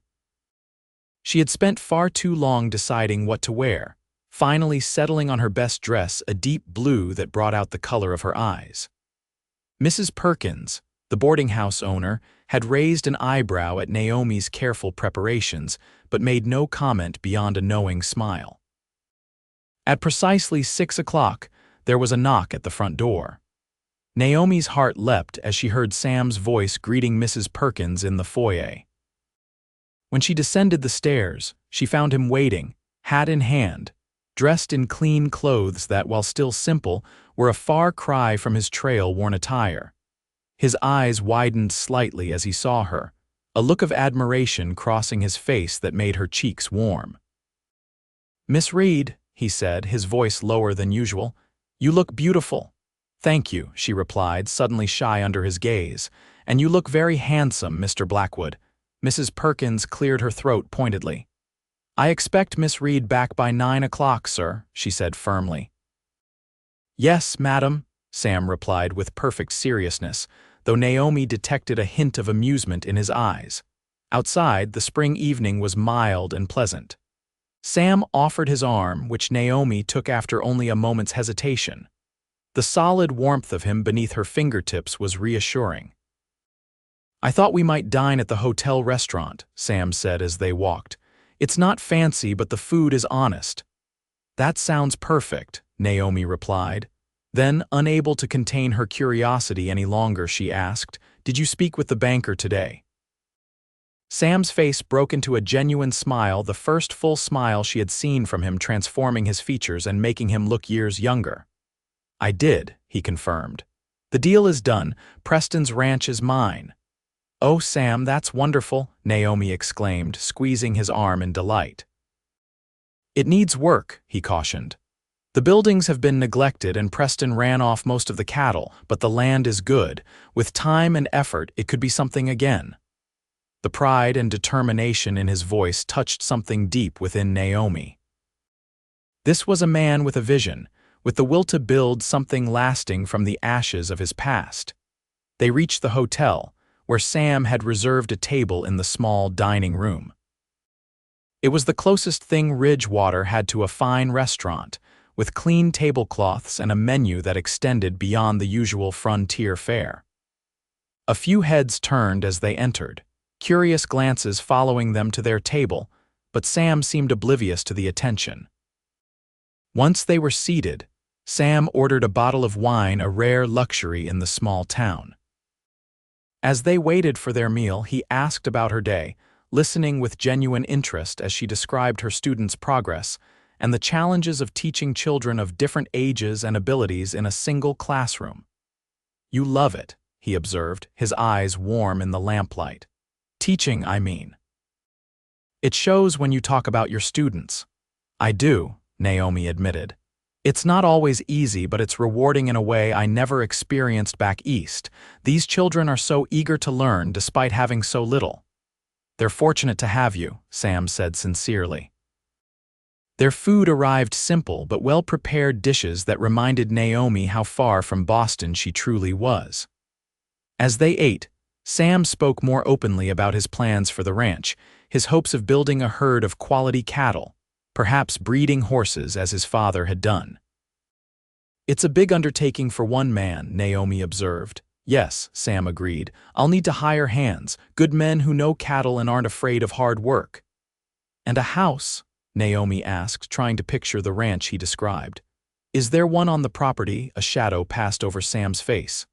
Speaker 1: She had spent far too long deciding what to wear, finally settling on her best dress, a deep blue that brought out the color of her eyes. Mrs. Perkins, the boarding house owner, had raised an eyebrow at Naomi's careful preparations, but made no comment beyond a knowing smile. At precisely 6 o'clock, there was a knock at the front door. Naomi's heart leapt as she heard Sam's voice greeting Mrs. Perkins in the foyer. When she descended the stairs, she found him waiting, hat in hand, dressed in clean clothes that, while still simple, were a far cry from his trail-worn attire. His eyes widened slightly as he saw her, a look of admiration crossing his face that made her cheeks warm. "Miss Reed," he said, his voice lower than usual, "you look beautiful." "Thank you," she replied, suddenly shy under his gaze. "And you look very handsome, Mr. Blackwood." Mrs. Perkins cleared her throat pointedly. "I expect Miss Reed back by 9 o'clock, sir," she said firmly. "Yes, madam," Sam replied with perfect seriousness, though Naomi detected a hint of amusement in his eyes. Outside, the spring evening was mild and pleasant. Sam offered his arm, which Naomi took after only a moment's hesitation. The solid warmth of him beneath her fingertips was reassuring. "I thought we might dine at the hotel restaurant," Sam said as they walked. "It's not fancy, but the food is honest." "That sounds perfect," Naomi replied. Then, unable to contain her curiosity any longer, she asked, "Did you speak with the banker today?" Sam's face broke into a genuine smile, the first full smile she had seen from him, transforming his features and making him look years younger. "I did," he confirmed. "The deal is done. Preston's ranch is mine." "Oh, Sam, that's wonderful," Naomi exclaimed, squeezing his arm in delight. "It needs work," he cautioned. "The buildings have been neglected and Preston ran off most of the cattle, but the land is good. With time and effort, it could be something again." The pride and determination in his voice touched something deep within Naomi. This was a man with a vision, with the will to build something lasting from the ashes of his past. They reached the hotel, where Sam had reserved a table in the small dining room. It was the closest thing Ridgewater had to a fine restaurant, with clean tablecloths and a menu that extended beyond the usual frontier fare. A few heads turned as they entered, curious glances following them to their table, but Sam seemed oblivious to the attention. Once they were seated, Sam ordered a bottle of wine, a rare luxury in the small town. As they waited for their meal, he asked about her day, listening with genuine interest as she described her students' progress and the challenges of teaching children of different ages and abilities in a single classroom. "You love it," he observed, his eyes warm in the lamplight. Teaching, I mean. It shows when you talk about your students. I do, Naomi admitted. It's not always easy, but it's rewarding in a way I never experienced back east. These children are so eager to learn despite having so little. They're fortunate to have you, Sam said sincerely. Their food arrived simple but well-prepared dishes that reminded Naomi how far from Boston she truly was. As they ate, Sam spoke more openly about his plans for the ranch, his hopes of building a herd of quality cattle, perhaps breeding horses as his father had done. It's a big undertaking for one man, Naomi observed. Yes, Sam agreed. I'll need to hire hands, good men who know cattle and aren't afraid of hard work. And a house? Naomi asked, trying to picture the ranch he described. Is there one on the property? A shadow passed over Sam's face.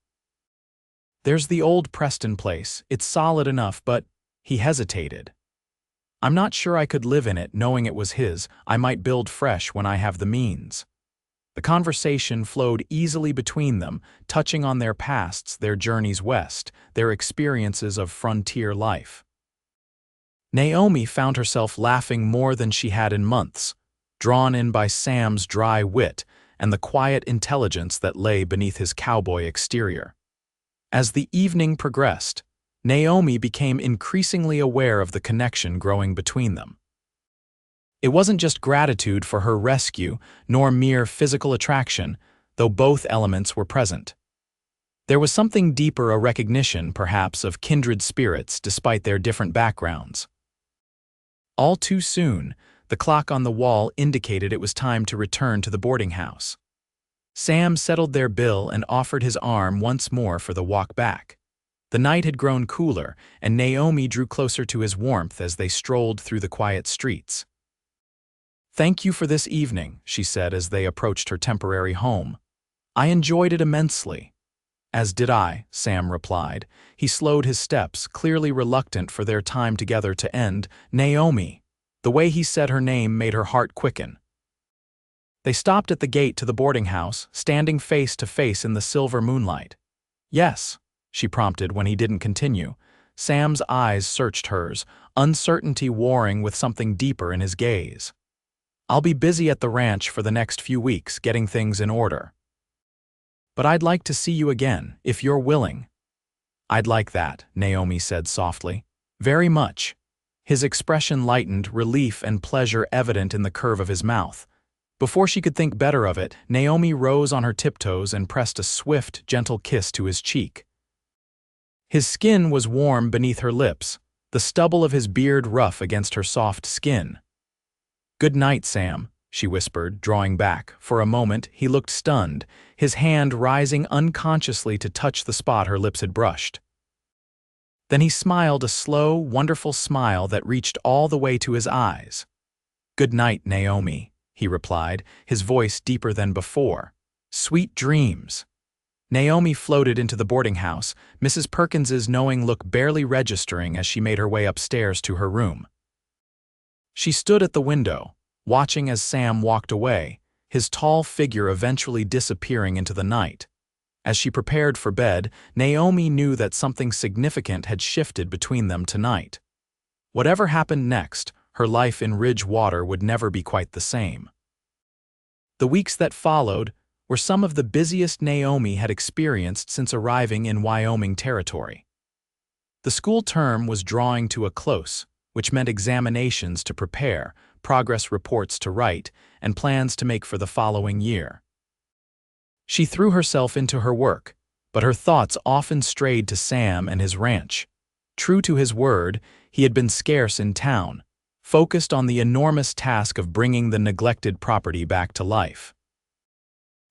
Speaker 1: There's the old Preston place. It's solid enough, but… He hesitated. I'm not sure I could live in it knowing it was his. I might build fresh when I have the means. The conversation flowed easily between them, touching on their pasts, their journeys west, their experiences of frontier life. Naomi found herself laughing more than she had in months, drawn in by Sam's dry wit and the quiet intelligence that lay beneath his cowboy exterior. As the evening progressed, Naomi became increasingly aware of the connection growing between them. It wasn't just gratitude for her rescue, nor mere physical attraction, though both elements were present. There was something deeper, a recognition, perhaps, of kindred spirits despite their different backgrounds. All too soon, the clock on the wall indicated it was time to return to the boarding house. Sam settled their bill and offered his arm once more for the walk back. The night had grown cooler, and Naomi drew closer to his warmth as they strolled through the quiet streets. Thank you for this evening, she said as they approached her temporary home. I enjoyed it immensely. As did I, Sam replied. He slowed his steps, clearly reluctant for their time together to end. Naomi. The way he said her name made her heart quicken. They stopped at the gate to the boarding house, standing face to face in the silver moonlight. Yes, she prompted when he didn't continue. Sam's eyes searched hers, uncertainty warring with something deeper in his gaze. I'll be busy at the ranch for the next few weeks, getting things in order. But I'd like to see you again, if you're willing. I'd like that, Naomi said softly. Very much. His expression lightened, relief and pleasure evident in the curve of his mouth. Before she could think better of it, Naomi rose on her tiptoes and pressed a swift, gentle kiss to his cheek. His skin was warm beneath her lips, the stubble of his beard rough against her soft skin. Good night, Sam, she whispered, drawing back. For a moment, he looked stunned, his hand rising unconsciously to touch the spot her lips had brushed. Then he smiled a slow, wonderful smile that reached all the way to his eyes. Good night, Naomi, he replied, his voice deeper than before. Sweet dreams. Naomi floated into the boarding house, Mrs. Perkins's knowing look barely registering as she made her way upstairs to her room. She stood at the window, watching as Sam walked away, his tall figure eventually disappearing into the night. As she prepared for bed, Naomi knew that something significant had shifted between them tonight. Whatever happened next, her life in Ridgewater would never be quite the same. The weeks that followed were some of the busiest Naomi had experienced since arriving in Wyoming territory. The school term was drawing to a close, which meant examinations to prepare, progress reports to write, and plans to make for the following year. She threw herself into her work, but her thoughts often strayed to Sam and his ranch. True to his word, he had been scarce in town, focused on the enormous task of bringing the neglected property back to life.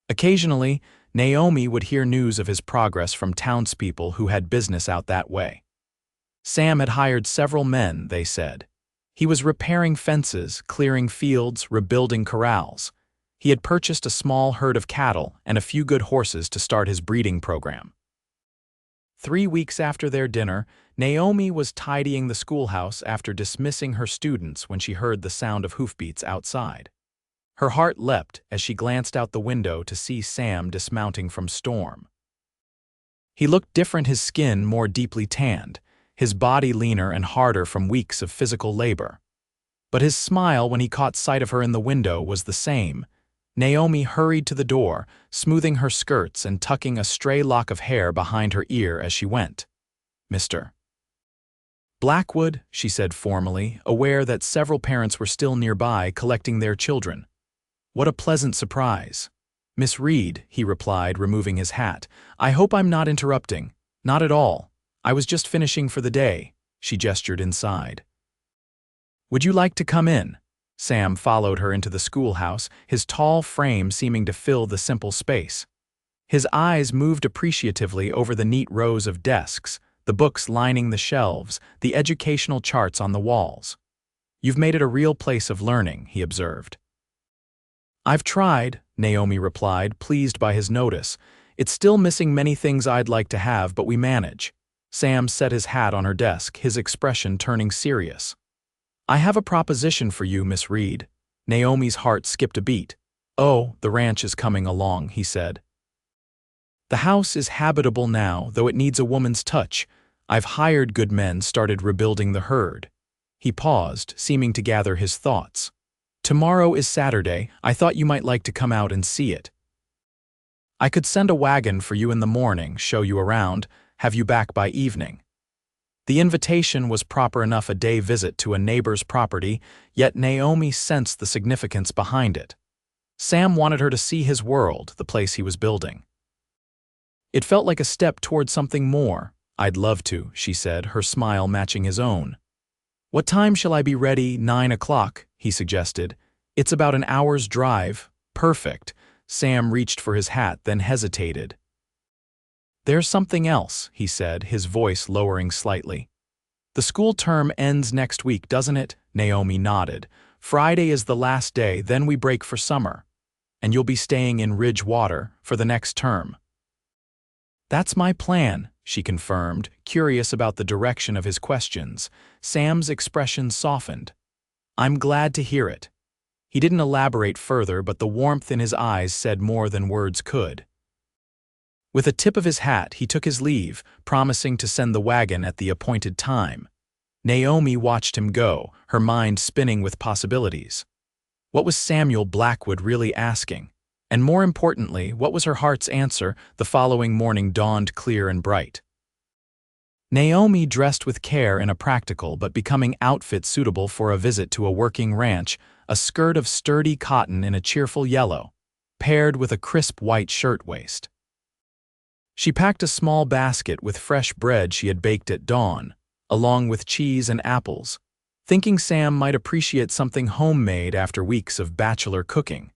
Speaker 1: Occasionally, Naomi would hear news of his progress from townspeople who had business out that way. Sam had hired several men, they said. He was repairing fences, clearing fields, rebuilding corrals. He had purchased a small herd of cattle and a few good horses to start his breeding program. 3 weeks after their dinner, Naomi was tidying the schoolhouse after dismissing her students when she heard the sound of hoofbeats outside. Her heart leapt as she glanced out the window to see Sam dismounting from Storm. He looked different, his skin more deeply tanned, his body leaner and harder from weeks of physical labor. But his smile when he caught sight of her in the window was the same. Naomi hurried to the door, smoothing her skirts and tucking a stray lock of hair behind her ear as she went. "Mr. Blackwood," she said formally, aware that several parents were still nearby collecting their children. "What a pleasant surprise." "Miss Reed," he replied, removing his hat. "I hope I'm not interrupting." "Not at all. I was just finishing for the day." She gestured inside. "Would you like to come in?" Sam followed her into the schoolhouse, his tall frame seeming to fill the simple space. His eyes moved appreciatively over the neat rows of desks, the books lining the shelves, the educational charts on the walls. "You've made it a real place of learning," he observed. "I've tried," Naomi replied, pleased by his notice. "It's still missing many things I'd like to have, but we manage." Sam set his hat on her desk, his expression turning serious. "I have a proposition for you, Miss Reed." Naomi's heart skipped a beat. "Oh, the ranch is coming along," he said. "The house is habitable now, though it needs a woman's touch. I've hired good men, started rebuilding the herd." He paused, seeming to gather his thoughts. "Tomorrow is Saturday. I thought you might like to come out and see it. I could send a wagon for you in the morning, show you around, have you back by evening." The invitation was proper enough, a day visit to a neighbor's property, yet Naomi sensed the significance behind it. Sam wanted her to see his world, the place he was building. It felt like a step toward something more. "I'd love to," she said, her smile matching his own. "What time shall I be ready?" 9 o'clock, he suggested. "It's about an hour's drive." "Perfect." Sam reached for his hat, then hesitated. "There's something else," he said, his voice lowering slightly. "The school term ends next week, doesn't it?" Naomi nodded. "Friday is the last day, then we break for summer. And you'll be staying in Ridgewater for the next term." "That's my plan," she confirmed, curious about the direction of his questions. Sam's expression softened. "I'm glad to hear it." He didn't elaborate further, but the warmth in his eyes said more than words could. With a tip of his hat, he took his leave, promising to send the wagon at the appointed time. Naomi watched him go, her mind spinning with possibilities. What was Samuel Blackwood really asking? And more importantly, what was her heart's answer? The following morning dawned clear and bright. Naomi dressed with care in a practical but becoming outfit suitable for a visit to a working ranch, a skirt of sturdy cotton in a cheerful yellow, paired with a crisp white shirtwaist. She packed a small basket with fresh bread she had baked at dawn, along with cheese and apples, thinking Sam might appreciate something homemade after weeks of bachelor cooking.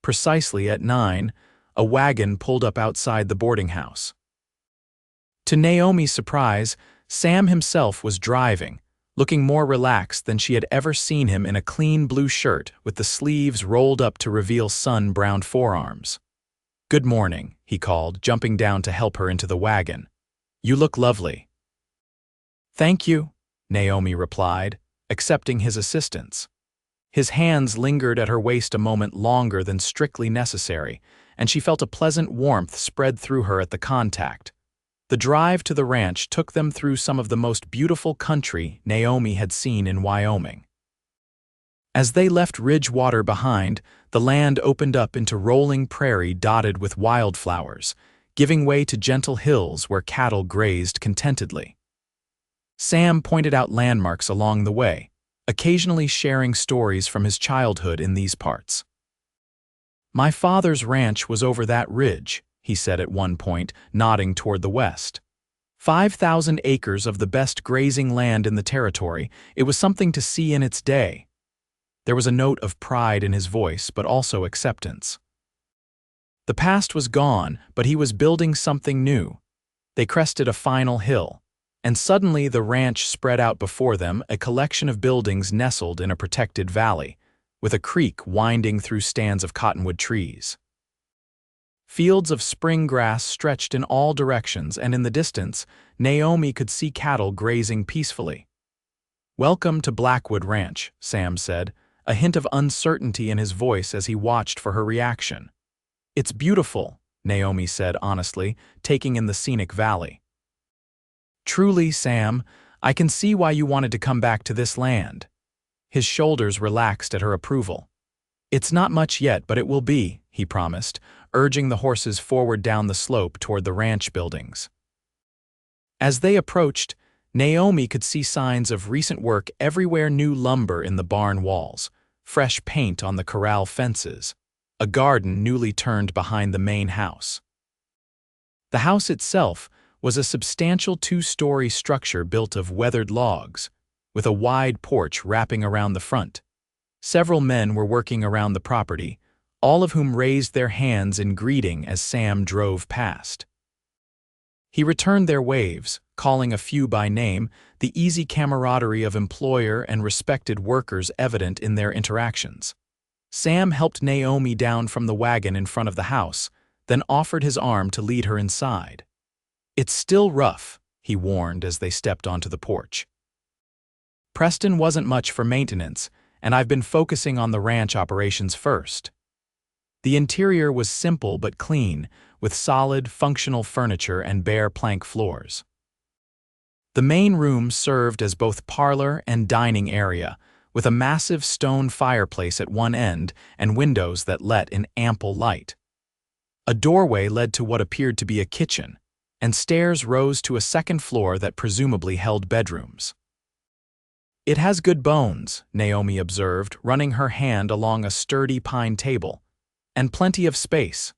Speaker 1: Precisely at 9, a wagon pulled up outside the boarding house. To Naomi's surprise, Sam himself was driving, looking more relaxed than she had ever seen him, in a clean blue shirt with the sleeves rolled up to reveal sun-browned forearms. "Good morning," he called, jumping down to help her into the wagon. "You look lovely." "Thank you," Naomi replied, accepting his assistance. His hands lingered at her waist a moment longer than strictly necessary, and she felt a pleasant warmth spread through her at the contact. The drive to the ranch took them through some of the most beautiful country Naomi had seen in Wyoming. As they left Ridgewater behind, the land opened up into rolling prairie dotted with wildflowers, giving way to gentle hills where cattle grazed contentedly. Sam pointed out landmarks along the way, occasionally sharing stories from his childhood in these parts. "My father's ranch was over that ridge," he said at one point, nodding toward the west. 5,000 acres of the best grazing land in the territory. It was something to see in its day. There was a note of pride in his voice, but also acceptance. The past was gone, but he was building something new. They crested a final hill, and suddenly the ranch spread out before them, a collection of buildings nestled in a protected valley, with a creek winding through stands of cottonwood trees. Fields of spring grass stretched in all directions, and in the distance, Naomi could see cattle grazing peacefully. "Welcome to Blackwood Ranch," Sam said, a hint of uncertainty in his voice as he watched for her reaction. "It's beautiful," Naomi said honestly, taking in the scenic valley. Truly, Sam, I can see why you wanted to come back to this land. His shoulders relaxed at her approval. It's not much yet, but it will be, he promised, urging the horses forward down the slope toward the ranch buildings. As they approached, Naomi could see signs of recent work everywhere: new lumber in the barn walls, fresh paint on the corral fences, a garden newly turned behind the main house. The house itself was a substantial two-story structure built of weathered logs, with a wide porch wrapping around the front. Several men were working around the property, all of whom raised their hands in greeting as Sam drove past. He returned their waves, calling a few by name, the easy camaraderie of employer and respected workers evident in their interactions. Sam helped Naomi down from the wagon in front of the house, then offered his arm to lead her inside. It's still rough, he warned as they stepped onto the porch. Preston wasn't much for maintenance, and I've been focusing on the ranch operations first. The interior was simple but clean, with solid, functional furniture and bare plank floors. The main room served as both parlor and dining area, with a massive stone fireplace at one end and windows that let in ample light. A doorway led to what appeared to be a kitchen, and stairs rose to a second floor that presumably held bedrooms. It has good bones, Naomi observed, running her hand along a sturdy pine table. And plenty of space.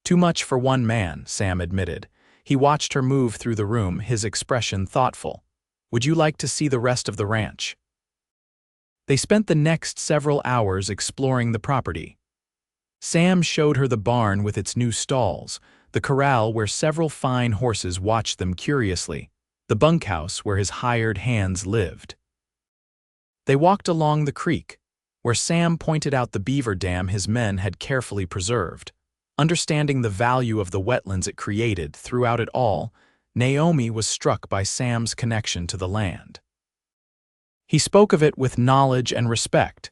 Speaker 1: Too much for one man, Sam admitted. He watched her move through the room, his expression thoughtful. Would you like to see the rest of the ranch? They spent the next several hours exploring the property. Sam showed her the barn with its new stalls, the corral where several fine horses watched them curiously, the bunkhouse where his hired hands lived. They walked along the creek, where Sam pointed out the beaver dam his men had carefully preserved. Understanding the value of the wetlands it created throughout it all, Naomi was struck by Sam's connection to the land. He spoke of it with knowledge and respect,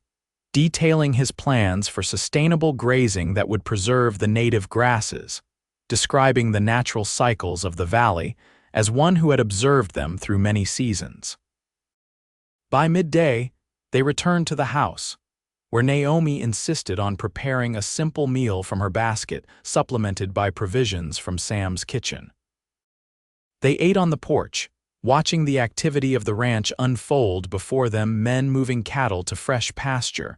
Speaker 1: detailing his plans for sustainable grazing that would preserve the native grasses, describing the natural cycles of the valley as one who had observed them through many seasons. By midday, they returned to the house, where Naomi insisted on preparing a simple meal from her basket, supplemented by provisions from Sam's kitchen. They ate on the porch, watching the activity of the ranch unfold before them: men moving cattle to fresh pasture,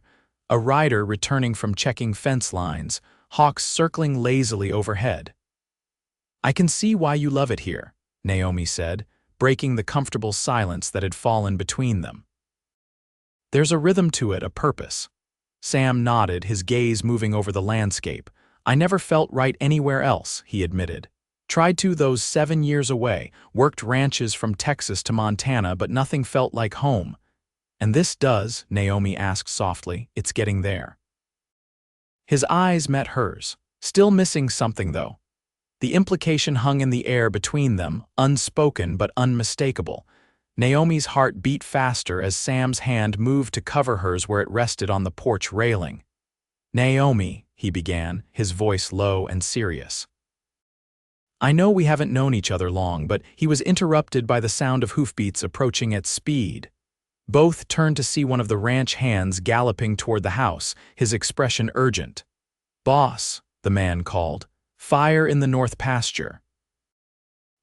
Speaker 1: a rider returning from checking fence lines, hawks circling lazily overhead. I can see why you love it here, Naomi said, breaking the comfortable silence that had fallen between them. There's a rhythm to it, a purpose. Sam nodded, his gaze moving over the landscape. I never felt right anywhere else, he admitted. Tried to those 7 years away, worked ranches from Texas to Montana, but nothing felt like home. And this does, Naomi asked softly. It's getting there. His eyes met hers, still missing something though. The implication hung in the air between them, unspoken but unmistakable. Naomi's heart beat faster as Sam's hand moved to cover hers where it rested on the porch railing. Naomi, he began, his voice low and serious. I know we haven't known each other long, but he was interrupted by the sound of hoofbeats approaching at speed. Both turned to see one of the ranch hands galloping toward the house, his expression urgent. Boss, the man called. Fire in the north pasture.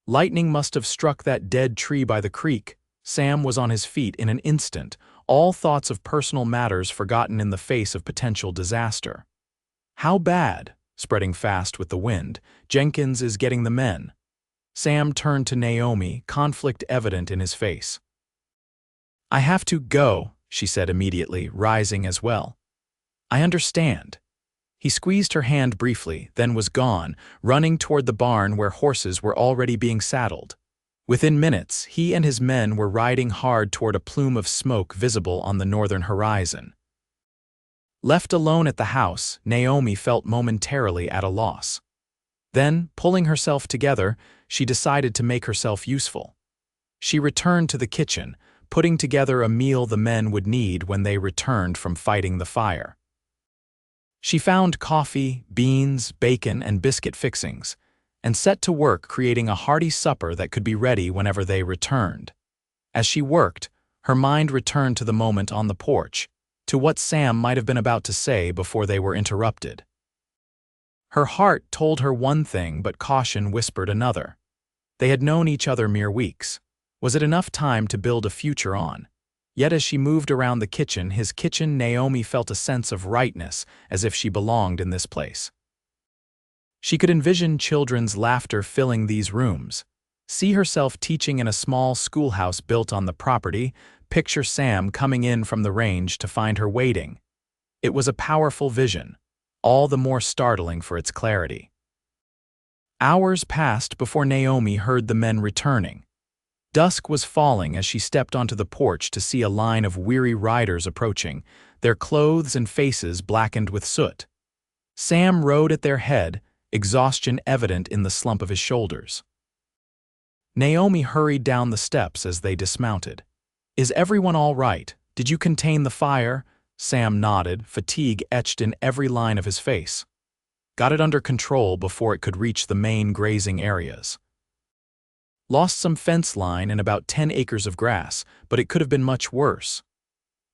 Speaker 1: Lightning must have struck that dead tree by the creek. Sam was on his feet in an instant, all thoughts of personal matters forgotten in the face of potential disaster. How bad? Spreading fast with the wind. Jenkins is getting the men. Sam turned to Naomi, conflict evident in his face. I have to go, she said immediately, rising as well. I understand. He squeezed her hand briefly, then was gone, running toward the barn where horses were already being saddled. Within minutes, he and his men were riding hard toward a plume of smoke visible on the northern horizon. Left alone at the house, Naomi felt momentarily at a loss. Then, pulling herself together, she decided to make herself useful. She returned to the kitchen, putting together a meal the men would need when they returned from fighting the fire. She found coffee, beans, bacon, and biscuit fixings, and set to work creating a hearty supper that could be ready whenever they returned. As she worked, her mind returned to the moment on the porch, to what Sam might have been about to say before they were interrupted. Her heart told her one thing, but caution whispered another. They had known each other mere weeks. Was it enough time to build a future on? Yet as she moved around the kitchen, his kitchen, Naomi felt a sense of rightness, as if she belonged in this place. She could envision children's laughter filling these rooms, see herself teaching in a small schoolhouse built on the property, picture Sam coming in from the range to find her waiting. It was a powerful vision, all the more startling for its clarity. Hours passed before Naomi heard the men returning. Dusk was falling as she stepped onto the porch to see a line of weary riders approaching, their clothes and faces blackened with soot. Sam rode at their head, exhaustion evident in the slump of his shoulders. Naomi hurried down the steps as they dismounted. "Is everyone all right? Did you contain the fire?" Sam nodded, fatigue etched in every line of his face. "Got it under control before it could reach the main grazing areas. Lost some fence line and about 10 acres of grass, but it could have been much worse."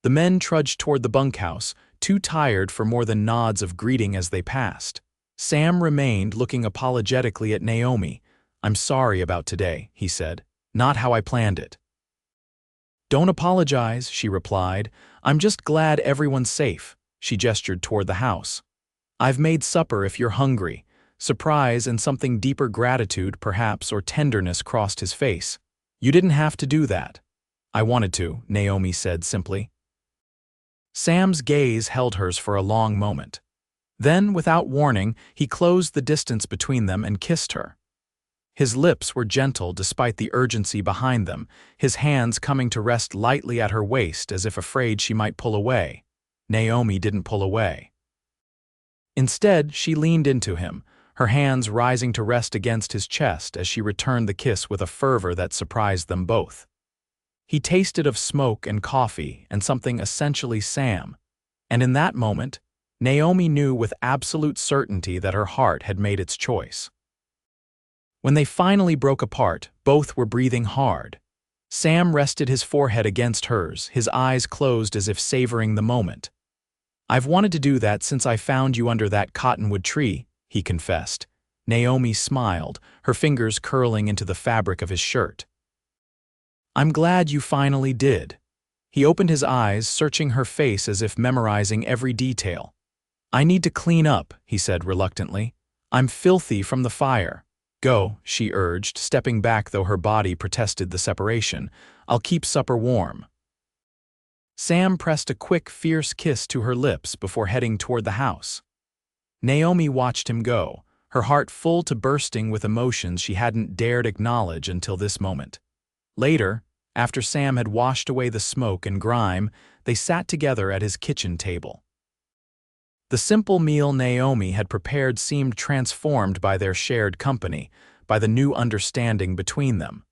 Speaker 1: The men trudged toward the bunkhouse, too tired for more than nods of greeting as they passed. Sam remained, looking apologetically at Naomi. "I'm sorry about today," he said. "Not how I planned it." "Don't apologize," she replied. "I'm just glad everyone's safe." She gestured toward the house. "I've made supper if you're hungry." Surprise and something deeper gratitude, perhaps, or tenderness crossed his face. "You didn't have to do that." "I wanted to," Naomi said simply. Sam's gaze held hers for a long moment. Then, without warning, he closed the distance between them and kissed her. His lips were gentle despite the urgency behind them, his hands coming to rest lightly at her waist as if afraid she might pull away. Naomi didn't pull away. Instead, she leaned into him, her hands rising to rest against his chest as she returned the kiss with a fervor that surprised them both. He tasted of smoke and coffee and something essentially Sam, and in that moment, Naomi knew with absolute certainty that her heart had made its choice. When they finally broke apart, both were breathing hard. Sam rested his forehead against hers, his eyes closed as if savoring the moment. "I've wanted to do that since I found you under that cottonwood tree," he confessed. Naomi smiled, her fingers curling into the fabric of his shirt. "I'm glad you finally did." He opened his eyes, searching her face as if memorizing every detail. "I need to clean up," he said reluctantly. "I'm filthy from the fire." "Go," she urged, stepping back though her body protested the separation. "I'll keep supper warm." Sam pressed a quick, fierce kiss to her lips before heading toward the house. Naomi watched him go, her heart full to bursting with emotions she hadn't dared acknowledge until this moment. Later, after Sam had washed away the smoke and grime, they sat together at his kitchen table. The simple meal Naomi had prepared seemed transformed by their shared company, by the new understanding between them.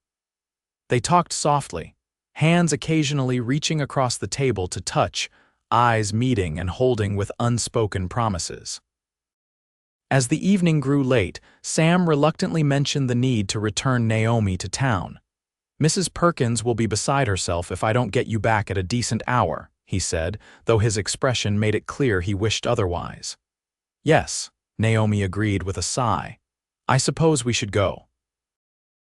Speaker 1: They talked softly, hands occasionally reaching across the table to touch, eyes meeting and holding with unspoken promises. As the evening grew late, Sam reluctantly mentioned the need to return Naomi to town. "Mrs. Perkins will be beside herself if I don't get you back at a decent hour," he said, though his expression made it clear he wished otherwise. "Yes," Naomi agreed with a sigh. "I suppose we should go."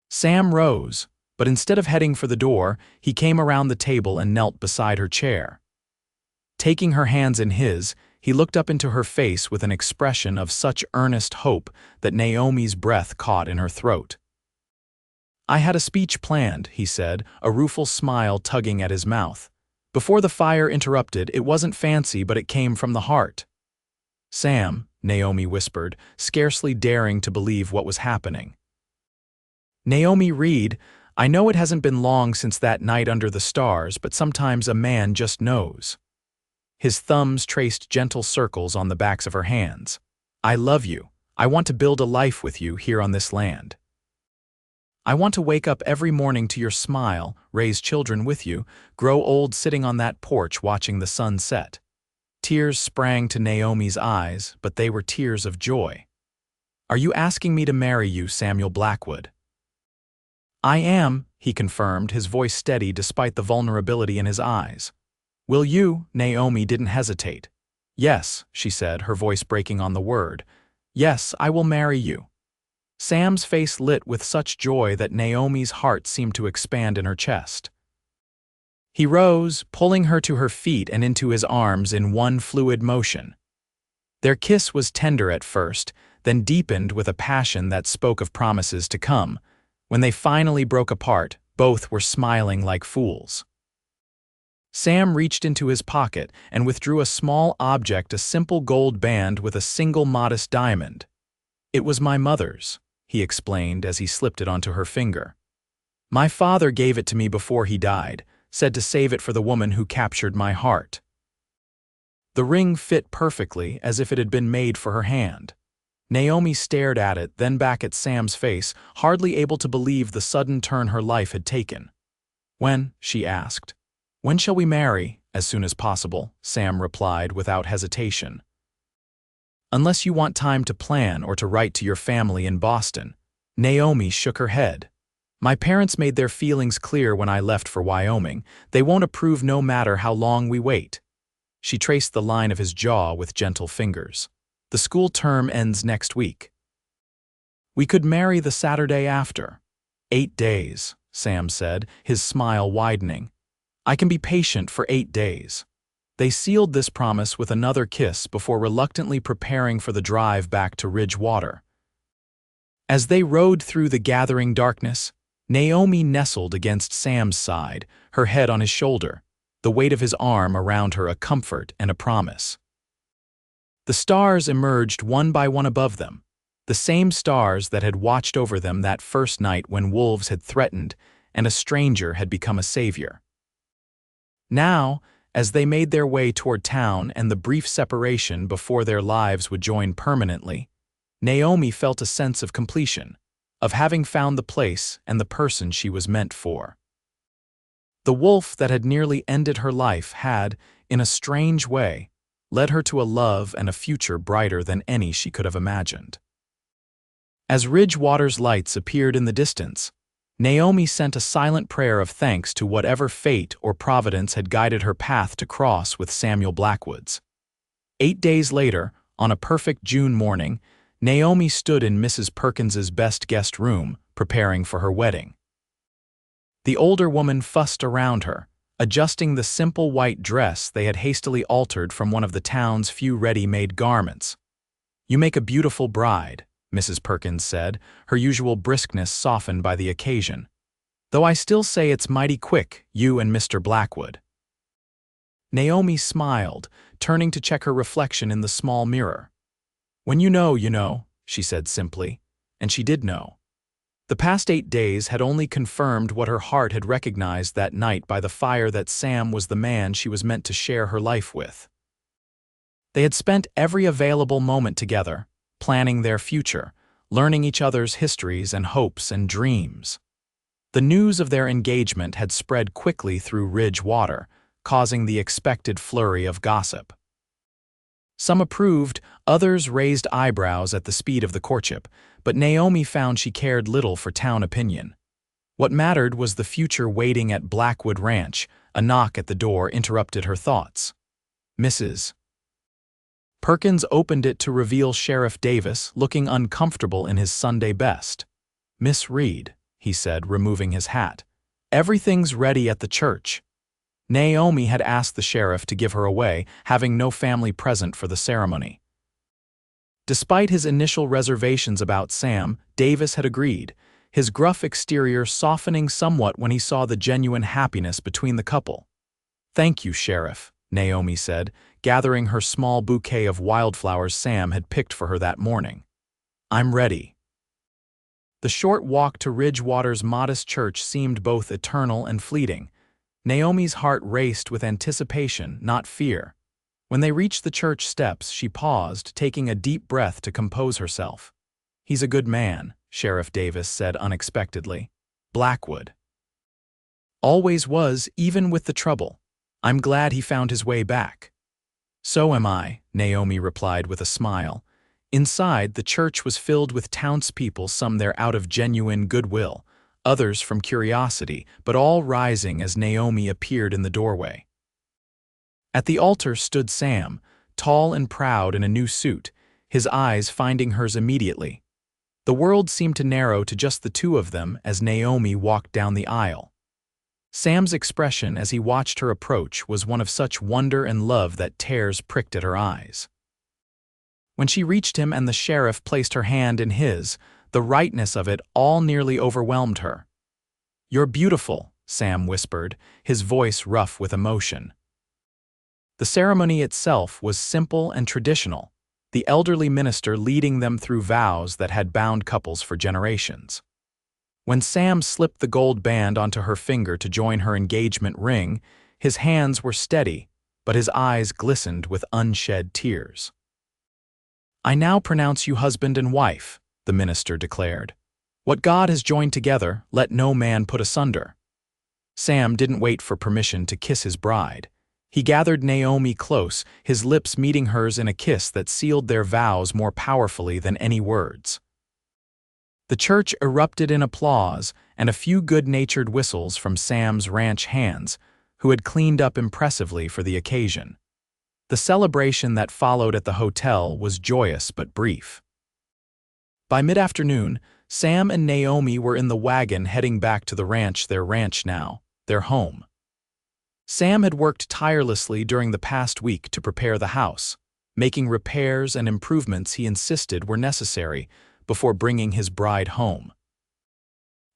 Speaker 1: Sam rose, but instead of heading for the door, he came around the table and knelt beside her chair. Taking her hands in his, he looked up into her face with an expression of such earnest hope that Naomi's breath caught in her throat. "I had a speech planned," he said, a rueful smile tugging at his mouth. Before the fire interrupted, it wasn't fancy, but it came from the heart. "Sam," Naomi whispered, scarcely daring to believe what was happening. "Naomi Reed, I know it hasn't been long since that night under the stars, but sometimes a man just knows." His thumbs traced gentle circles on the backs of her hands. "I love you. I want to build a life with you here on this land. I want to wake up every morning to your smile, raise children with you, grow old sitting on that porch watching the sun set." Tears sprang to Naomi's eyes, but they were tears of joy. "Are you asking me to marry you, Samuel Blackwood?" "I am," he confirmed, his voice steady despite the vulnerability in his eyes. "Will you?" Naomi didn't hesitate. "Yes," she said, her voice breaking on the word. "Yes, I will marry you." Sam's face lit with such joy that Naomi's heart seemed to expand in her chest. He rose, pulling her to her feet and into his arms in one fluid motion. Their kiss was tender at first, then deepened with a passion that spoke of promises to come. When they finally broke apart, both were smiling like fools. Sam reached into his pocket and withdrew a small object, a simple gold band with a single modest diamond. "It was my mother's," he explained as he slipped it onto her finger. "My father gave it to me before he died, said to save it for the woman who captured my heart." The ring fit perfectly, as if it had been made for her hand. Naomi stared at it, then back at Sam's face, hardly able to believe the sudden turn her life had taken. "When?" she asked. "When shall we marry?" "As soon as possible," Sam replied without hesitation. "Unless you want time to plan or to write to your family in Boston." Naomi shook her head. "My parents made their feelings clear when I left for Wyoming. They won't approve no matter how long we wait." She traced the line of his jaw with gentle fingers. "The school term ends next week. We could marry the Saturday after." 8 days, Sam said, his smile widening. "I can be patient for 8 days." They sealed this promise with another kiss before reluctantly preparing for the drive back to Ridgewater. As they rode through the gathering darkness, Naomi nestled against Sam's side, her head on his shoulder, the weight of his arm around her a comfort and a promise. The stars emerged one by one above them, the same stars that had watched over them that first night when wolves had threatened and a stranger had become a savior. Now, as they made their way toward town and the brief separation before their lives would join permanently, Naomi felt a sense of completion, of having found the place and the person she was meant for. The wolf that had nearly ended her life had, in a strange way, led her to a love and a future brighter than any she could have imagined. As Ridgewater's lights appeared in the distance, Naomi sent a silent prayer of thanks to whatever fate or providence had guided her path to cross with Samuel Blackwood's. 8 days later, on a perfect June morning, Naomi stood in Mrs. Perkins's best guest room, preparing for her wedding. The older woman fussed around her, adjusting the simple white dress they had hastily altered from one of the town's few ready-made garments. "You make a beautiful bride," Mrs. Perkins said, her usual briskness softened by the occasion. "Though I still say it's mighty quick, you and Mr. Blackwood." Naomi smiled, turning to check her reflection in the small mirror. "When you know," she said simply, and she did know. The past 8 days had only confirmed what her heart had recognized that night by the fire, that Sam was the man she was meant to share her life with. They had spent every available moment together, planning their future, learning each other's histories and hopes and dreams. The news of their engagement had spread quickly through Ridgewater, causing the expected flurry of gossip. Some approved, others raised eyebrows at the speed of the courtship, but Naomi found she cared little for town opinion. What mattered was the future waiting at Blackwood Ranch. A knock at the door interrupted her thoughts. Mrs. Perkins opened it to reveal Sheriff Davis, looking uncomfortable in his Sunday best. "Miss Reed," he said, removing his hat. "Everything's ready at the church." Naomi had asked the sheriff to give her away, having no family present for the ceremony. Despite his initial reservations about Sam, Davis had agreed, his gruff exterior softening somewhat when he saw the genuine happiness between the couple. "Thank you, Sheriff," Naomi said, gathering her small bouquet of wildflowers Sam had picked for her that morning. "I'm ready." The short walk to Ridgewater's modest church seemed both eternal and fleeting. Naomi's heart raced with anticipation, not fear. When they reached the church steps, she paused, taking a deep breath to compose herself. "He's a good man," Sheriff Davis said unexpectedly. "Blackwood always was, even with the trouble. I'm glad he found his way back." So am I, Naomi replied with a smile. Inside, the church was filled with townspeople, some there out of genuine goodwill, others from curiosity, but all rising as Naomi appeared in the doorway. At the altar stood Sam, tall and proud in a new suit, his eyes finding hers immediately. The world seemed to narrow to just the two of them as Naomi walked down the aisle. Sam's expression as he watched her approach was one of such wonder and love that tears pricked at her eyes. When she reached him and the sheriff placed her hand in his, the rightness of it all nearly overwhelmed her. "You're beautiful," Sam whispered, his voice rough with emotion. The ceremony itself was simple and traditional, the elderly minister leading them through vows that had bound couples for generations. When Sam slipped the gold band onto her finger to join her engagement ring, his hands were steady, but his eyes glistened with unshed tears. "I now pronounce you husband and wife," the minister declared. "What God has joined together, let no man put asunder." Sam didn't wait for permission to kiss his bride. He gathered Naomi close, his lips meeting hers in a kiss that sealed their vows more powerfully than any words. The church erupted in applause and a few good-natured whistles from Sam's ranch hands, who had cleaned up impressively for the occasion. The celebration that followed at the hotel was joyous but brief. By mid-afternoon, Sam and Naomi were in the wagon heading back to the ranch now, their home. Sam had worked tirelessly during the past week to prepare the house, making repairs and improvements he insisted were necessary before bringing his bride home.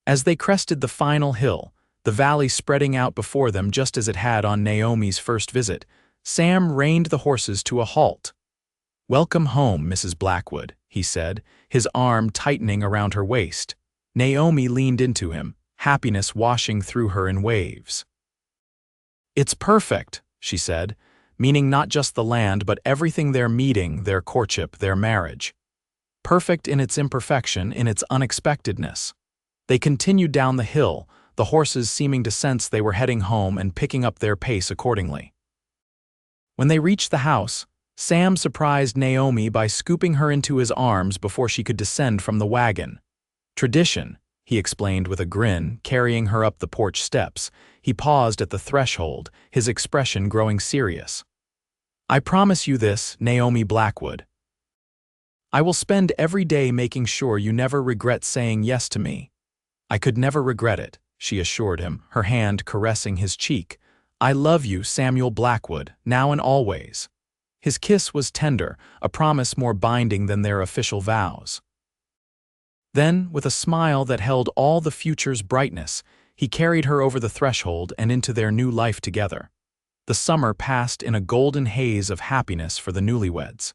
Speaker 1: As they crested the final hill, the valley spreading out before them just as it had on Naomi's first visit, Sam reined the horses to a halt. "Welcome home, Mrs. Blackwood," he said, his arm tightening around her waist. Naomi leaned into him, happiness washing through her in waves. "It's perfect," she said, meaning not just the land but everything they're meeting, their courtship, their marriage. Perfect in its imperfection, in its unexpectedness. They continued down the hill, the horses seeming to sense they were heading home and picking up their pace accordingly. When they reached the house, Sam surprised Naomi by scooping her into his arms before she could descend from the wagon. "Tradition," he explained with a grin, carrying her up the porch steps. He paused at the threshold, his expression growing serious. "I promise you this, Naomi Blackwood. I will spend every day making sure you never regret saying yes to me." "I could never regret it," she assured him, her hand caressing his cheek. "I love you, Samuel Blackwood, now and always." His kiss was tender, a promise more binding than their official vows. Then, with a smile that held all the future's brightness, he carried her over the threshold and into their new life together. The summer passed in a golden haze of happiness for the newlyweds.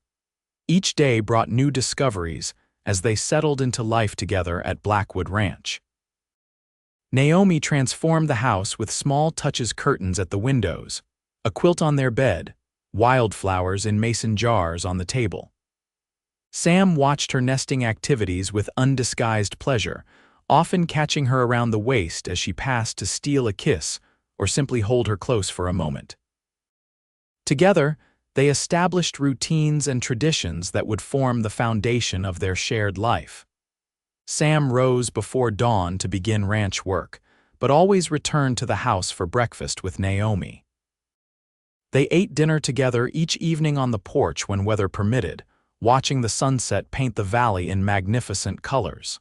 Speaker 1: Each day brought new discoveries as they settled into life together at Blackwood Ranch. Naomi transformed the house with small touches: curtains at the windows, a quilt on their bed, wildflowers in mason jars on the table. Sam watched her nesting activities with undisguised pleasure, often catching her around the waist as she passed to steal a kiss or simply hold her close for a moment. Together, they established routines and traditions that would form the foundation of their shared life. Sam rose before dawn to begin ranch work, but always returned to the house for breakfast with Naomi. They ate dinner together each evening on the porch when weather permitted, watching the sunset paint the valley in magnificent colors.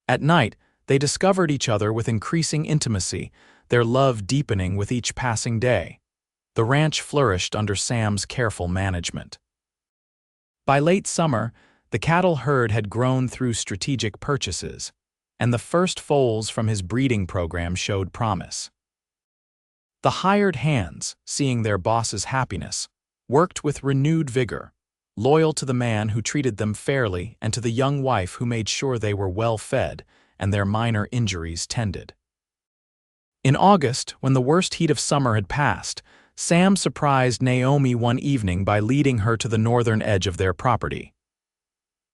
Speaker 1: At night, they discovered each other with increasing intimacy, their love deepening with each passing day. The ranch flourished under Sam's careful management. By late summer, the cattle herd had grown through strategic purchases, and the first foals from his breeding program showed promise. The hired hands, seeing their boss's happiness, worked with renewed vigor, loyal to the man who treated them fairly and to the young wife who made sure they were well fed and their minor injuries tended. In August, when the worst heat of summer had passed, Sam surprised Naomi one evening by leading her to the northern edge of their property.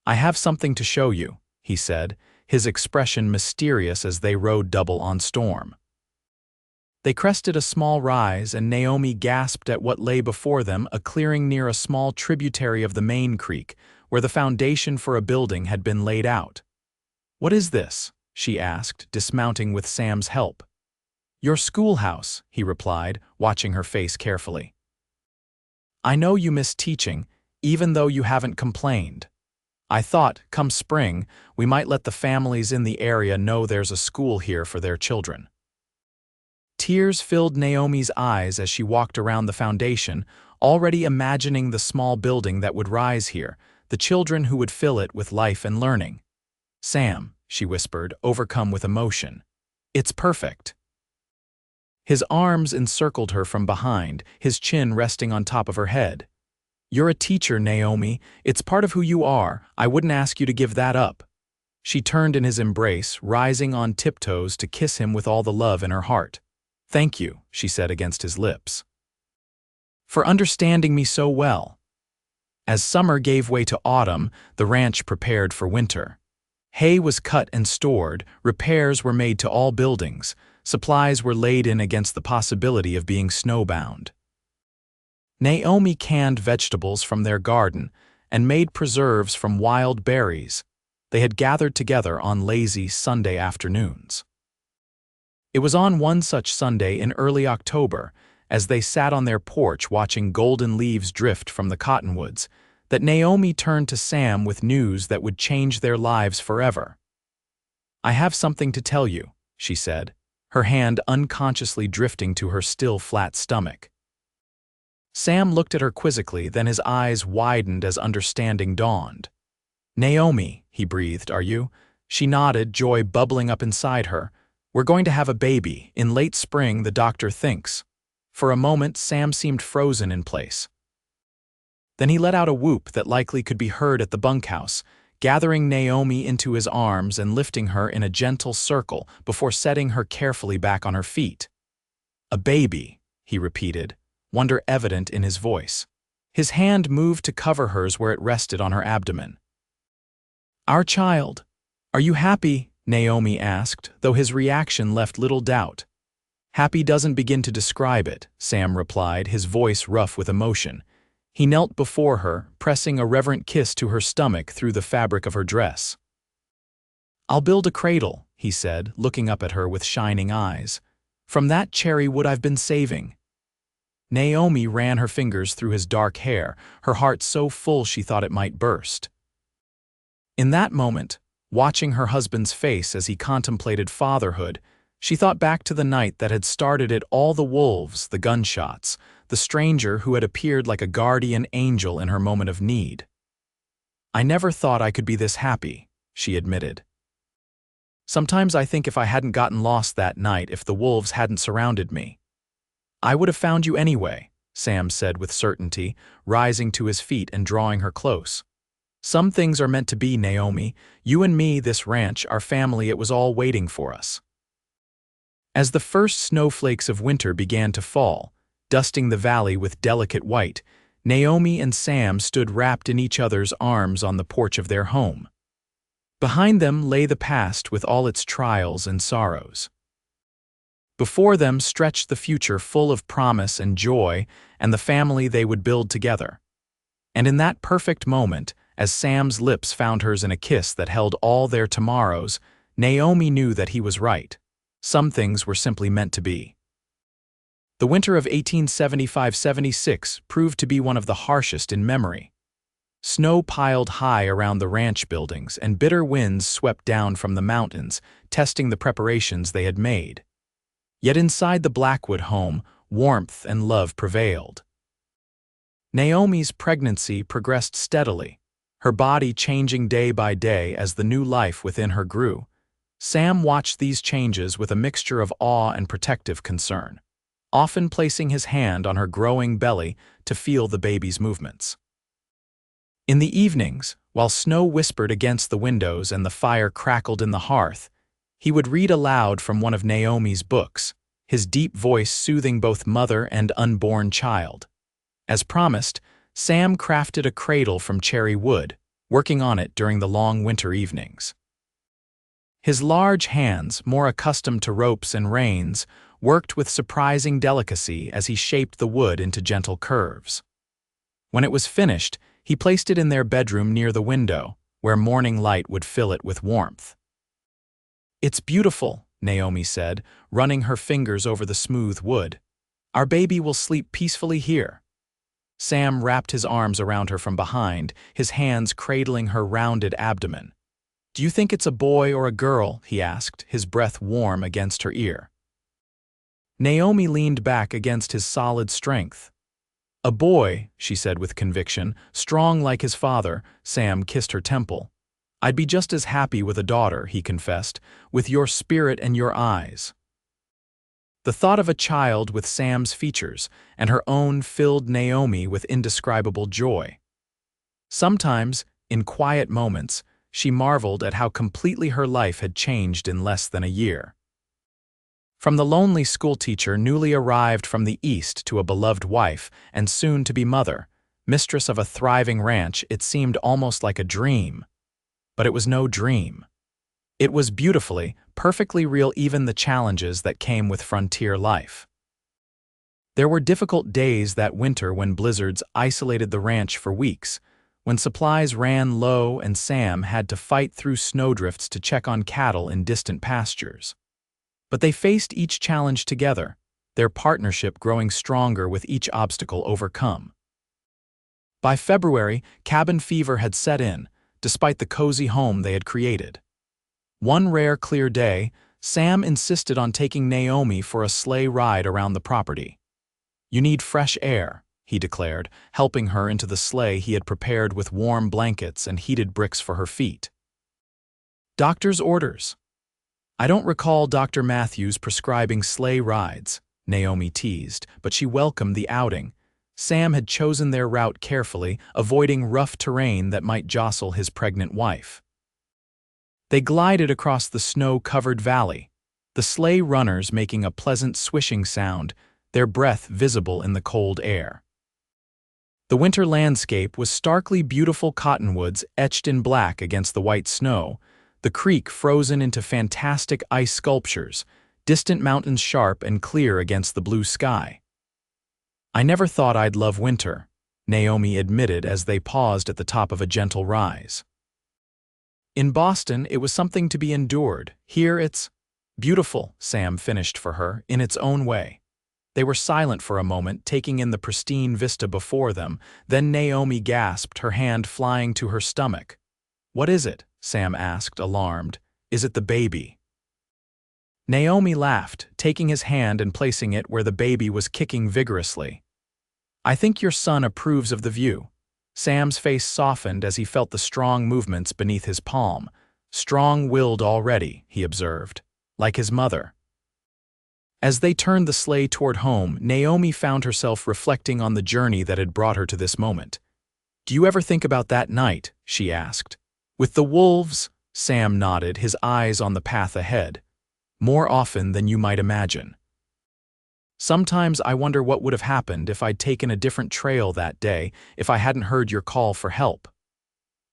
Speaker 1: "I have something to show you," he said, his expression mysterious as they rode double on Storm. They crested a small rise, and Naomi gasped at what lay before them, a clearing near a small tributary of the main creek, where the foundation for a building had been laid out. "What is this?" she asked, dismounting with Sam's help. "Your schoolhouse," he replied, watching her face carefully. "I know you miss teaching, even though you haven't complained. I thought, come spring, we might let the families in the area know there's a school here for their children." Tears filled Naomi's eyes as she walked around the foundation, already imagining the small building that would rise here, the children who would fill it with life and learning. "Sam," she whispered, overcome with emotion. "It's perfect." His arms encircled her from behind, his chin resting on top of her head. "You're a teacher, Naomi. It's part of who you are. I wouldn't ask you to give that up." She turned in his embrace, rising on tiptoes to kiss him with all the love in her heart. "Thank you," she said against his lips, "for understanding me so well." As summer gave way to autumn, the ranch prepared for winter. Hay was cut and stored, repairs were made to all buildings, supplies were laid in against the possibility of being snowbound. Naomi canned vegetables from their garden and made preserves from wild berries they had gathered together on lazy Sunday afternoons. It was on one such Sunday in early October, as they sat on their porch watching golden leaves drift from the cottonwoods, that Naomi turned to Sam with news that would change their lives forever. "I have something to tell you," she said, her hand unconsciously drifting to her still flat stomach. Sam looked at her quizzically, then his eyes widened as understanding dawned. "Naomi," he breathed, "are you?" She nodded, joy bubbling up inside her. "We're going to have a baby, in late spring, the doctor thinks." For a moment, Sam seemed frozen in place. Then he let out a whoop that likely could be heard at the bunkhouse, gathering Naomi into his arms and lifting her in a gentle circle before setting her carefully back on her feet. "A baby," he repeated, wonder evident in his voice. His hand moved to cover hers where it rested on her abdomen. "Our child. Are you happy?" Naomi asked, though his reaction left little doubt. "Happy doesn't begin to describe it," Sam replied, his voice rough with emotion. He knelt before her, pressing a reverent kiss to her stomach through the fabric of her dress. "I'll build a cradle," he said, looking up at her with shining eyes. "From that cherry wood I've been saving." Naomi ran her fingers through his dark hair, her heart so full she thought it might burst. In that moment, watching her husband's face as he contemplated fatherhood, she thought back to the night that had started it all, the wolves, the gunshots, the stranger who had appeared like a guardian angel in her moment of need. "I never thought I could be this happy," she admitted. "Sometimes I think if I hadn't gotten lost that night, if the wolves hadn't surrounded me." "I would have found you anyway," Sam said with certainty, rising to his feet and drawing her close. "Some things are meant to be, Naomi. You and me, this ranch, our family, it was all waiting for us." As the first snowflakes of winter began to fall, dusting the valley with delicate white, Naomi and Sam stood wrapped in each other's arms on the porch of their home. Behind them lay the past with all its trials and sorrows. Before them stretched the future full of promise and joy and the family they would build together. And in that perfect moment, as Sam's lips found hers in a kiss that held all their tomorrows, Naomi knew that he was right. Some things were simply meant to be. The winter of 1875-76 proved to be one of the harshest in memory. Snow piled high around the ranch buildings, and bitter winds swept down from the mountains, testing the preparations they had made. Yet inside the Blackwood home, warmth and love prevailed. Naomi's pregnancy progressed steadily, her body changing day by day as the new life within her grew. Sam watched these changes with a mixture of awe and protective concern, often placing his hand on her growing belly to feel the baby's movements. In the evenings, while snow whispered against the windows and the fire crackled in the hearth, he would read aloud from one of Naomi's books, his deep voice soothing both mother and unborn child. As promised, Sam crafted a cradle from cherry wood, working on it during the long winter evenings. His large hands, more accustomed to ropes and reins, worked with surprising delicacy as he shaped the wood into gentle curves. When it was finished, he placed it in their bedroom near the window, where morning light would fill it with warmth. "It's beautiful," Naomi said, running her fingers over the smooth wood. "Our baby will sleep peacefully here." Sam wrapped his arms around her from behind, his hands cradling her rounded abdomen. "Do you think it's a boy or a girl?" he asked, his breath warm against her ear. Naomi leaned back against his solid strength. "A boy," she said with conviction, strong like his father. Sam kissed her temple. "I'd be just as happy with a daughter," he confessed, "with your spirit and your eyes." The thought of a child with Sam's features and her own filled Naomi with indescribable joy. Sometimes, in quiet moments, she marveled at how completely her life had changed in less than a year. From the lonely schoolteacher newly arrived from the East to a beloved wife and soon-to-be mother, mistress of a thriving ranch, it seemed almost like a dream. But it was no dream. It was beautifully, perfectly real, even the challenges that came with frontier life. There were difficult days that winter when blizzards isolated the ranch for weeks, when supplies ran low and Sam had to fight through snowdrifts to check on cattle in distant pastures. But they faced each challenge together, their partnership growing stronger with each obstacle overcome. By February, cabin fever had set in, despite the cozy home they had created. One rare clear day, Sam insisted on taking Naomi for a sleigh ride around the property. "You need fresh air," he declared, helping her into the sleigh he had prepared with warm blankets and heated bricks for her feet. "Doctor's orders." "I don't recall Dr. Matthews prescribing sleigh rides," Naomi teased, but she welcomed the outing. Sam had chosen their route carefully, avoiding rough terrain that might jostle his pregnant wife. They glided across the snow-covered valley, the sleigh runners making a pleasant swishing sound, their breath visible in the cold air. The winter landscape was starkly beautiful cottonwoods etched in black against the white snow, the creek frozen into fantastic ice sculptures, distant mountains sharp and clear against the blue sky. "I never thought I'd love winter," Naomi admitted as they paused at the top of a gentle rise. "In Boston, it was something to be endured. Here it's beautiful," Sam finished for her, in its own way. They were silent for a moment, taking in the pristine vista before them. Then Naomi gasped, her hand flying to her stomach. "What is it?" Sam asked, alarmed. "Is it the baby?" Naomi laughed, taking his hand and placing it where the baby was kicking vigorously. "I think your son approves of the view." Sam's face softened as he felt the strong movements beneath his palm. "Strong-willed already," he observed, "like his mother." As they turned the sleigh toward home, Naomi found herself reflecting on the journey that had brought her to this moment. "Do you ever think about that night?" she asked. "With the wolves?" Sam nodded, his eyes on the path ahead. "More often than you might imagine. Sometimes I wonder what would have happened if I'd taken a different trail that day, if I hadn't heard your call for help."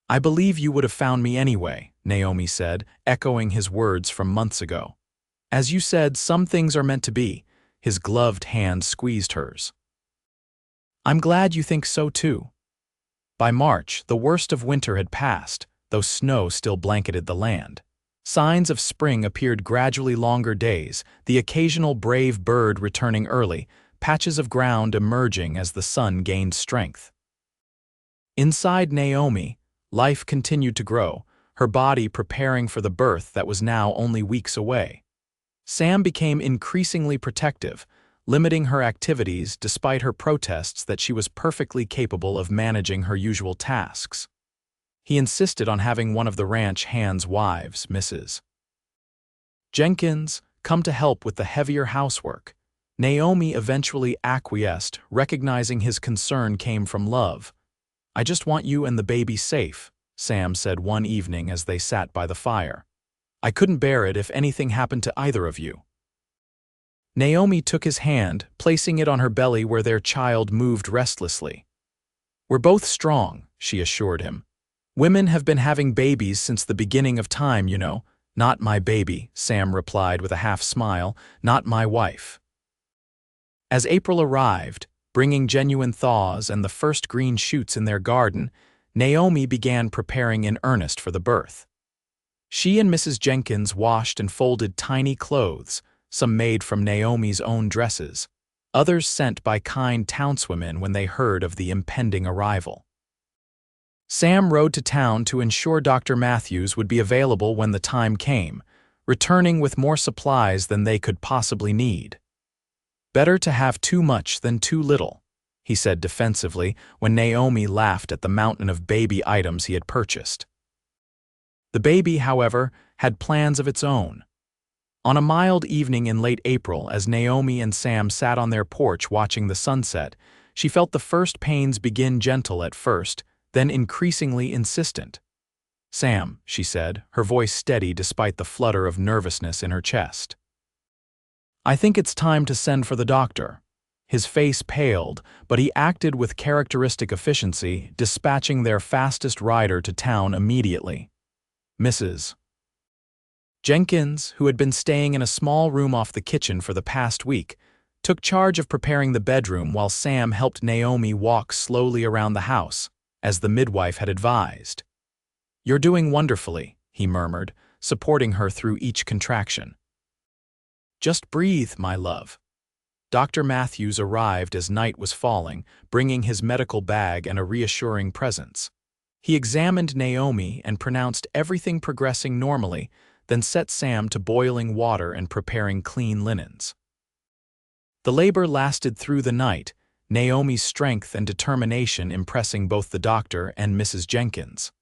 Speaker 1: "I believe you would have found me anyway," Naomi said, echoing his words from months ago. "As you said, some things are meant to be." His gloved hand squeezed hers. "I'm glad you think so too." By March, the worst of winter had passed, though snow still blanketed the land. Signs of spring appeared gradually, longer days, the occasional brave bird returning early, patches of ground emerging as the sun gained strength. Inside Naomi, life continued to grow, her body preparing for the birth that was now only weeks away. Sam became increasingly protective, limiting her activities despite her protests that she was perfectly capable of managing her usual tasks. He insisted on having one of the ranch hands' wives, Mrs. Jenkins, come to help with the heavier housework. Naomi eventually acquiesced, recognizing his concern came from love. "I just want you and the baby safe," Sam said one evening as they sat by the fire. "I couldn't bear it if anything happened to either of you." Naomi took his hand, placing it on her belly where their child moved restlessly. "We're both strong," she assured him. "Women have been having babies since the beginning of time, you know." "Not my baby," Sam replied with a half smile. "Not my wife." As April arrived, bringing genuine thaws and the first green shoots in their garden, Naomi began preparing in earnest for the birth. She and Mrs. Jenkins washed and folded tiny clothes, some made from Naomi's own dresses, others sent by kind townswomen when they heard of the impending arrival. Sam rode to town to ensure Dr. Matthews would be available when the time came, returning with more supplies than they could possibly need. "Better to have too much than too little," he said defensively when Naomi laughed at the mountain of baby items he had purchased. The baby, however, had plans of its own. On a mild evening in late April, as Naomi and Sam sat on their porch watching the sunset, she felt the first pains begin gentle at first, then increasingly insistent. "Sam," she said, her voice steady despite the flutter of nervousness in her chest. "I think it's time to send for the doctor." His face paled, but he acted with characteristic efficiency, dispatching their fastest rider to town immediately. Mrs. Jenkins, who had been staying in a small room off the kitchen for the past week, took charge of preparing the bedroom while Sam helped Naomi walk slowly around the house, as the midwife had advised. "You're doing wonderfully," he murmured, supporting her through each contraction. "Just breathe, my love." Dr. Matthews arrived as night was falling, bringing his medical bag and a reassuring presence. He examined Naomi and pronounced everything progressing normally, then set Sam to boiling water and preparing clean linens. The labor lasted through the night, Naomi's strength and determination impressing both the doctor and Mrs. Jenkins.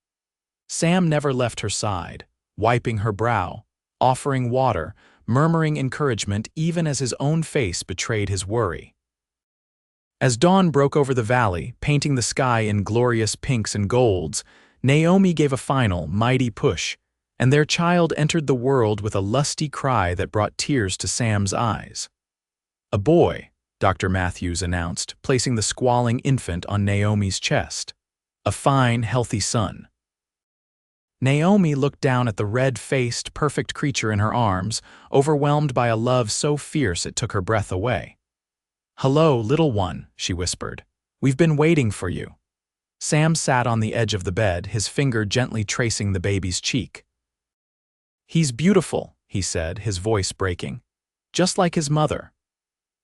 Speaker 1: Sam never left her side, wiping her brow, offering water, murmuring encouragement even as his own face betrayed his worry. As dawn broke over the valley, painting the sky in glorious pinks and golds, Naomi gave a final, mighty push, and their child entered the world with a lusty cry that brought tears to Sam's eyes. "A boy," Dr. Matthews announced, placing the squalling infant on Naomi's chest. "A fine, healthy son." Naomi looked down at the red-faced, perfect creature in her arms, overwhelmed by a love so fierce it took her breath away. "Hello, little one," she whispered. "We've been waiting for you." Sam sat on the edge of the bed, his finger gently tracing the baby's cheek. "He's beautiful," he said, his voice breaking. "Just like his mother."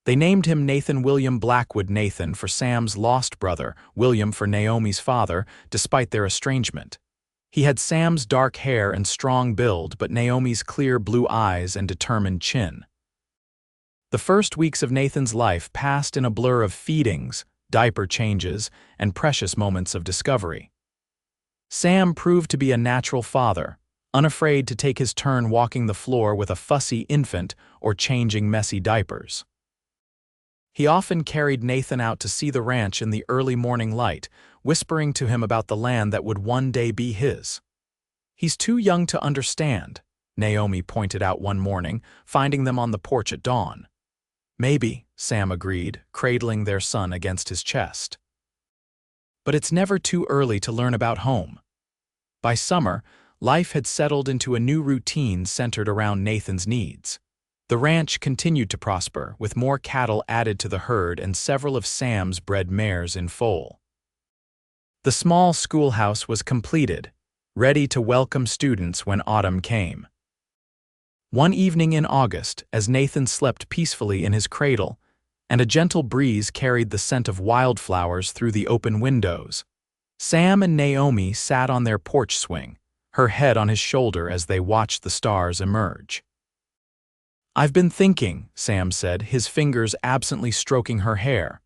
Speaker 1: They named him Nathan William Blackwood, Nathan for Sam's lost brother, William for Naomi's father, despite their estrangement. He had Sam's dark hair and strong build, but Naomi's clear blue eyes and determined chin. The first weeks of Nathan's life passed in a blur of feedings, diaper changes, and precious moments of discovery. Sam proved to be a natural father, unafraid to take his turn walking the floor with a fussy infant or changing messy diapers. He often carried Nathan out to see the ranch in the early morning light, whispering to him about the land that would one day be his. "He's too young to understand," Naomi pointed out one morning, finding them on the porch at dawn. "Maybe," Sam agreed, cradling their son against his chest. But it's never too early to learn about home. By summer, life had settled into a new routine centered around Nathan's needs. The ranch continued to prosper, with more cattle added to the herd and several of Sam's bred mares in foal. The small schoolhouse was completed, ready to welcome students when autumn came. One evening in August, as Nathan slept peacefully in his cradle, and a gentle breeze carried the scent of wildflowers through the open windows, Sam and Naomi sat on their porch swing, her head on his shoulder as they watched the stars emerge. "I've been thinking," Sam said, his fingers absently stroking her hair,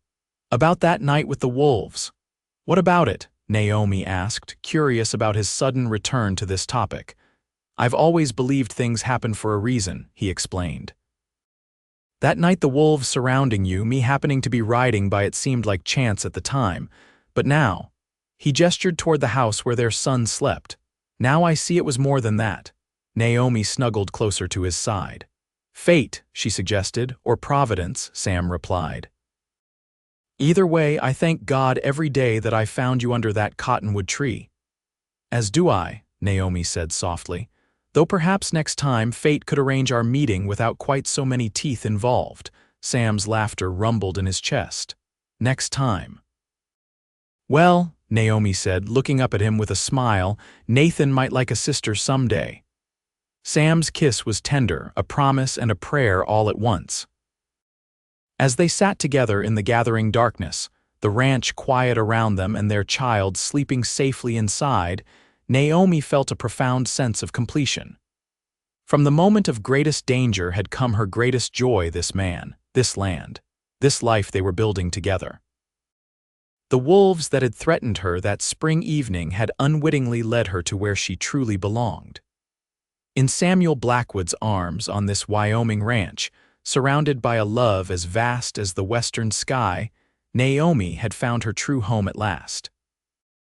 Speaker 1: "about that night with the wolves." "What about it?" Naomi asked, curious about his sudden return to this topic. "I've always believed things happen for a reason," he explained. "That night the wolves surrounding you, me happening to be riding by, it seemed like chance at the time. But now," he gestured toward the house where their son slept, "now I see it was more than that." Naomi snuggled closer to his side. "Fate," she suggested, "or Providence," Sam replied. "Either way, I thank God every day that I found you under that cottonwood tree." "As do I," Naomi said softly, "though perhaps next time fate could arrange our meeting without quite so many teeth involved." Sam's laughter rumbled in his chest. Next time. Well, Naomi said, looking up at him with a smile, Nathan might like a sister someday. Sam's kiss was tender, a promise and a prayer all at once. As they sat together in the gathering darkness, the ranch quiet around them and their child sleeping safely inside, Naomi felt a profound sense of completion. From the moment of greatest danger had come her greatest joy, this man, this land, this life they were building together. The wolves that had threatened her that spring evening had unwittingly led her to where she truly belonged. In Samuel Blackwood's arms on this Wyoming ranch, surrounded by a love as vast as the western sky, Naomi had found her true home at last.